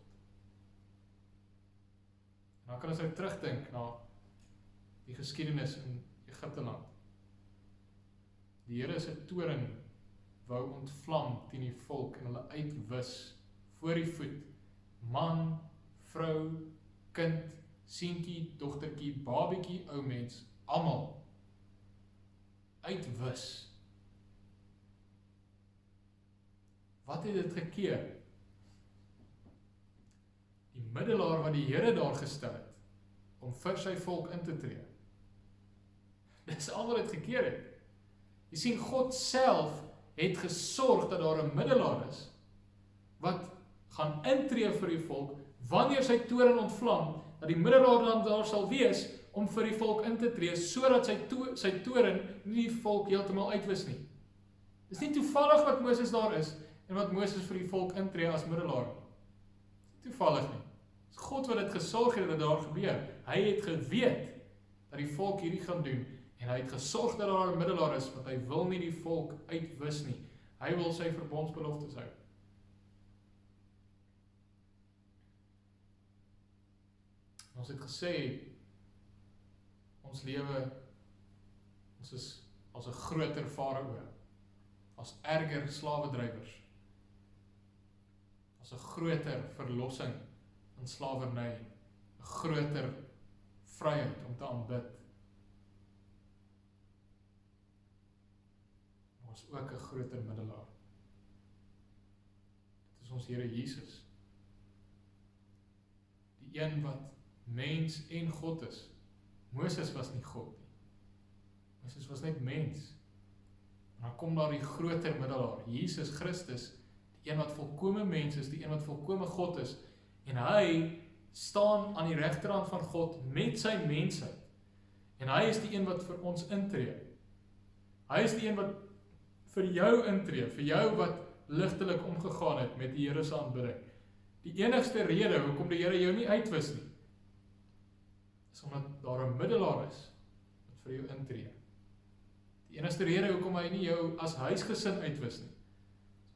Speaker 1: En dan kan ons nou terugdink na die geskiedenis in Egipteland. Die Here se toorn wou ontvlam teen die volk en hulle uitwis voor die voet. Man, vrou, kind, seentjie, dogtertjie, babietjie, ou mens, almal uitwis. Wat het dit gekeer? Die middelaar wat die Here daar gestel het, om vir sy volk in te tree. Dis al wat dit gekeer het. Jy sien, God self het gesorg dat daar 'n middelaar is, wat gaan intree vir die volk, wanneer sy toorn ontvlam, dat die middelaar dan daar sal wees, om vir die volk in te tree, sodat sy toorn nie die volk heeltemal uitwis nie. Dis nie toevallig wat Moses daar is, en wat Moses vir die volk intree as middelaar. Dis nie toevallig nie. Dis God wat dit gesorg het dat dit daar gebeur. Hy het geweet dat die volk hierdie gaan doen, en hy het gesorg dat daar 'n middelaar is, want hy wil nie die volk uitwis nie. Hy wil sy verbondsbeloftes hou. Ons het gesê, ons lewe, ons is as 'n groter farao, as erger slawedrywers, as 'n groter verlossing in slawerny, 'n groter vryheid om te aanbid. Ons ook 'n groter middelaar. Dit is ons Here Jesus. Die een wat mens en God is. Moses was nie God nie. Moses was net mens. En dan kom daar die groter middelaar, Jesus Christus, die een wat volkome mens is, die een wat volkome God is, en hy staan aan die regterhand van God met sy mensheid. En hy is die een wat vir ons intree. Hy is die een wat vir jou intree, vir jou wat ligtelik omgegaan het met die Here se aanbidding. Die enigste rede hoekom die Here jou nie uitwis nie, is omdat daar 'n middelaar is wat vir jou intree. Die enigste rede hoekom hy nie jou as huisgesin uitwis nie,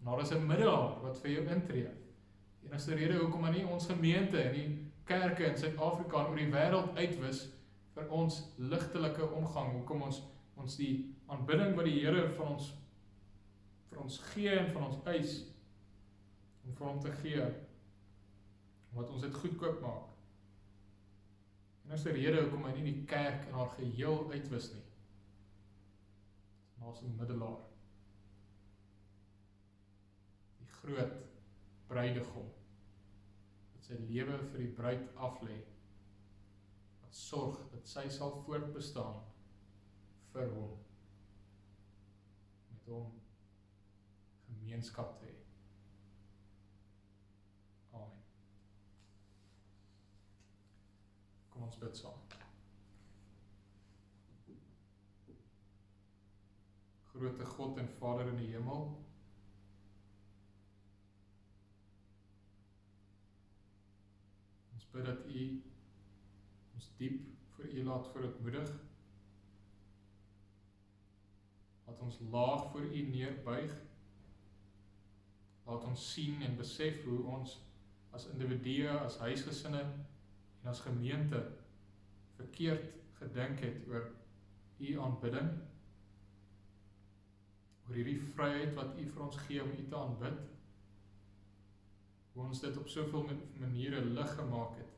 Speaker 1: daar is 'n middelaar wat vir jou intree. Die enigste rede hoekom hy nie ons gemeente en die kerke in Suid-Afrika en oor die wêreld uitwis vir ons ligtelike omgang, hoekom ons die aanbidding wat die Here vir ons gee en van ons eis, om vir hom te gee, omdat ons dit goedkoop maak. En is die rede hoekom hy nie die kerk in haar geheel uitwis nie. Naas 'n middelaar. Die groot bruidegom, wat sy lewe vir die bruid aflê, wat sorg dat sy sal voortbestaan vir hom, met hom gemeenskap te hê. Amen. ons bid saam. Grote God en Vader in die hemel, ons bid dat U ons diep voor U laat verootmoedig, laat ons laag voor U neerbuig, laat ons sien en besef hoe ons as individue, as huisgesinne en as gemeente verkeerd gedink het oor U aanbidding, oor hierdie vryheid wat U vir ons gee om U te aanbid, hoe ons dit op soveel maniere lig gemaak het.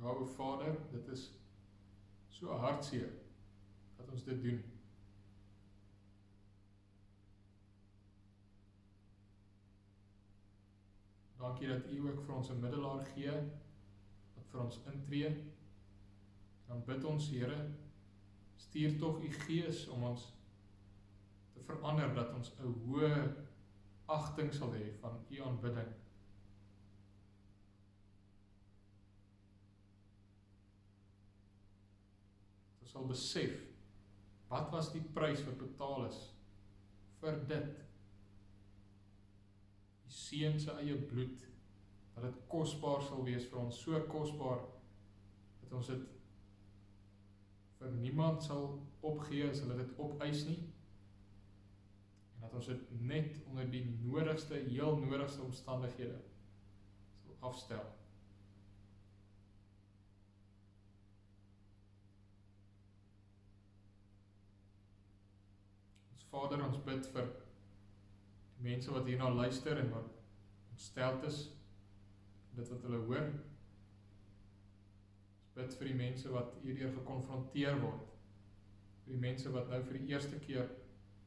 Speaker 1: Ja, o Vader, dit is so hartseer dat ons dit doen. Dankie dat U ook vir ons 'n middelaar gee, wat vir ons intree. Dan bid ons, Here, stuur tog U Gees om ons te verander, dat ons 'n hoë agting sal hê van U aanbidding. Ons sal besef, wat was die prys wat betaal is vir dit? Die Seun se eie bloed, dat dit kosbaar sal wees vir ons, so kosbaar, dat ons dit vir niemand sal opgee as hulle dit opeis nie, en dat ons dit net onder die nodigste, heel nodigste omstandighede sal afstel. Ons Vader, ons bid vir die mense wat hierna luister en wat ontsteld is, dit wat hulle hoor. Bid vir die mense wat hierdeur gekonfronteer word, vir die mense wat nou vir die eerste keer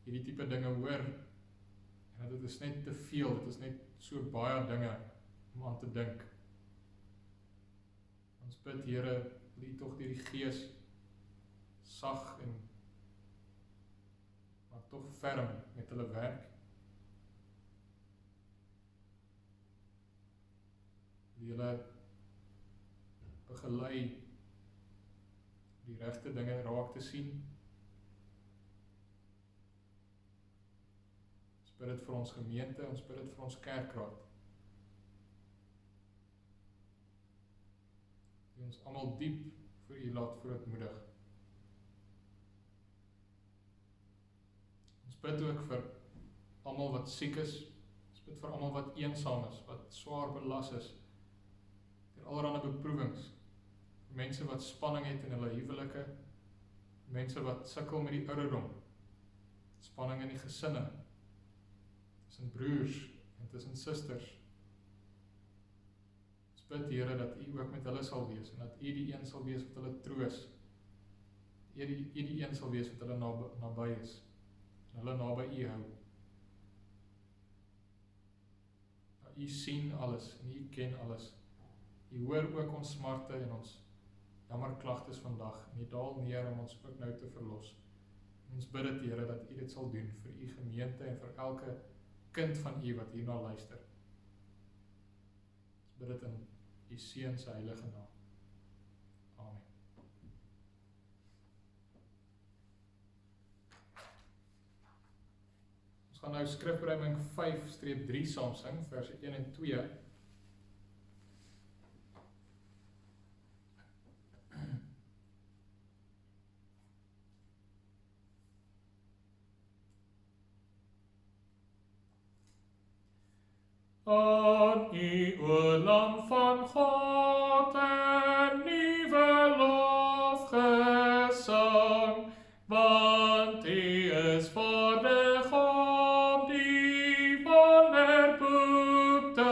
Speaker 1: hierdie tipe dinge hoor, en dat dit is net te veel, dit is net so baie dinge om aan te dink. Ons bid, Here, wil U tog deur die Gees sag en maar tog ferm met hulle werk. Die hulle begelei die regte dinge raak te sien. Ons bid dit vir ons gemeente, ons bid dit vir ons kerkraad. Die ons almal diep vir U laat verootmoedig. Ons bid ook vir almal wat siek is, ons bid vir almal wat eensaam is, wat swaar belas is, deur allerlei beproewings, mense wat spanning het in hulle huwelike, mense wat sukkel met die ouderdom, spanning in die gesinne, tussen broers en tussen susters. Ons bid, Here, dat U ook met hulle sal wees, en dat U die een sal wees wat hulle troos, U die een sal wees wat hulle naby is, en hulle naby U hou. U sien alles, en U ken alles. U hoor ook ons smarte en ons jammerklagtes vandag, en U daal neer om ons ook nou te verlos. En ons bid dit, Here, dat U dit sal doen vir U gemeente en vir elke kind van U wat hierna luister. Ons bid dit in U Seun se heilige naam. Amen. Ons gaan nou skrifruiming 5-3 saam sing, verse 1 en 2. Aan U, o Lam van God, 'n nuwe lofgesang, want U is vaardig om die wonderboek te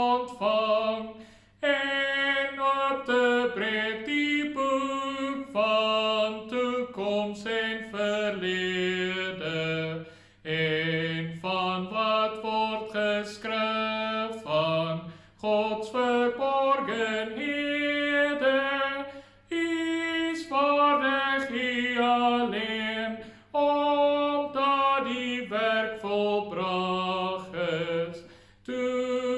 Speaker 1: ontvang, en op te breek die boek van toekoms en verlede, en van wat word geskryf van Gods verborgenhede. Is waardig U alleen, omdat die werk volbracht is. Toe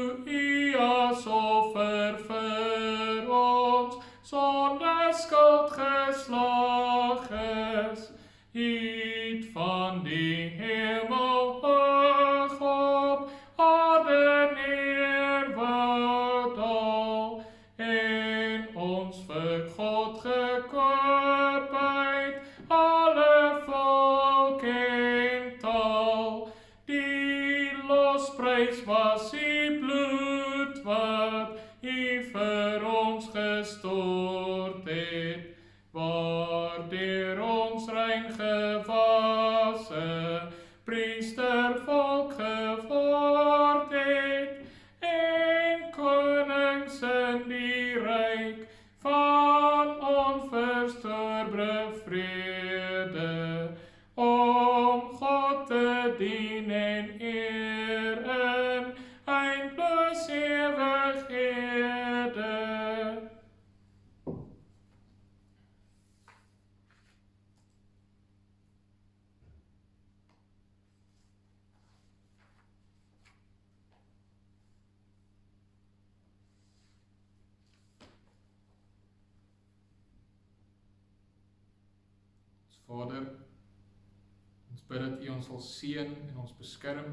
Speaker 1: is, uit van die hemel hoog op aarde neer wou daal, en ons vir God gekoop uit alle volk en taal. Die losprys was die bloed wat U vir ons gestort het, waardeur ons rein gewasse priestervolk geword het, en konings in die ryk van onverstoorbare vrede, om God te dien en eer in eindeloos ewighede. Vader, ons bid dat U ons sal seën en ons beskerm.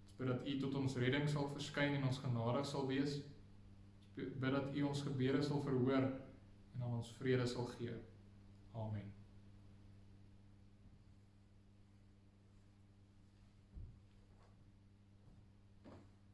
Speaker 1: Ons bid dat U tot ons redding sal verskyn en ons genadig sal wees. Ons bid dat U ons gebede sal verhoor en aan ons vrede sal gee. Amen.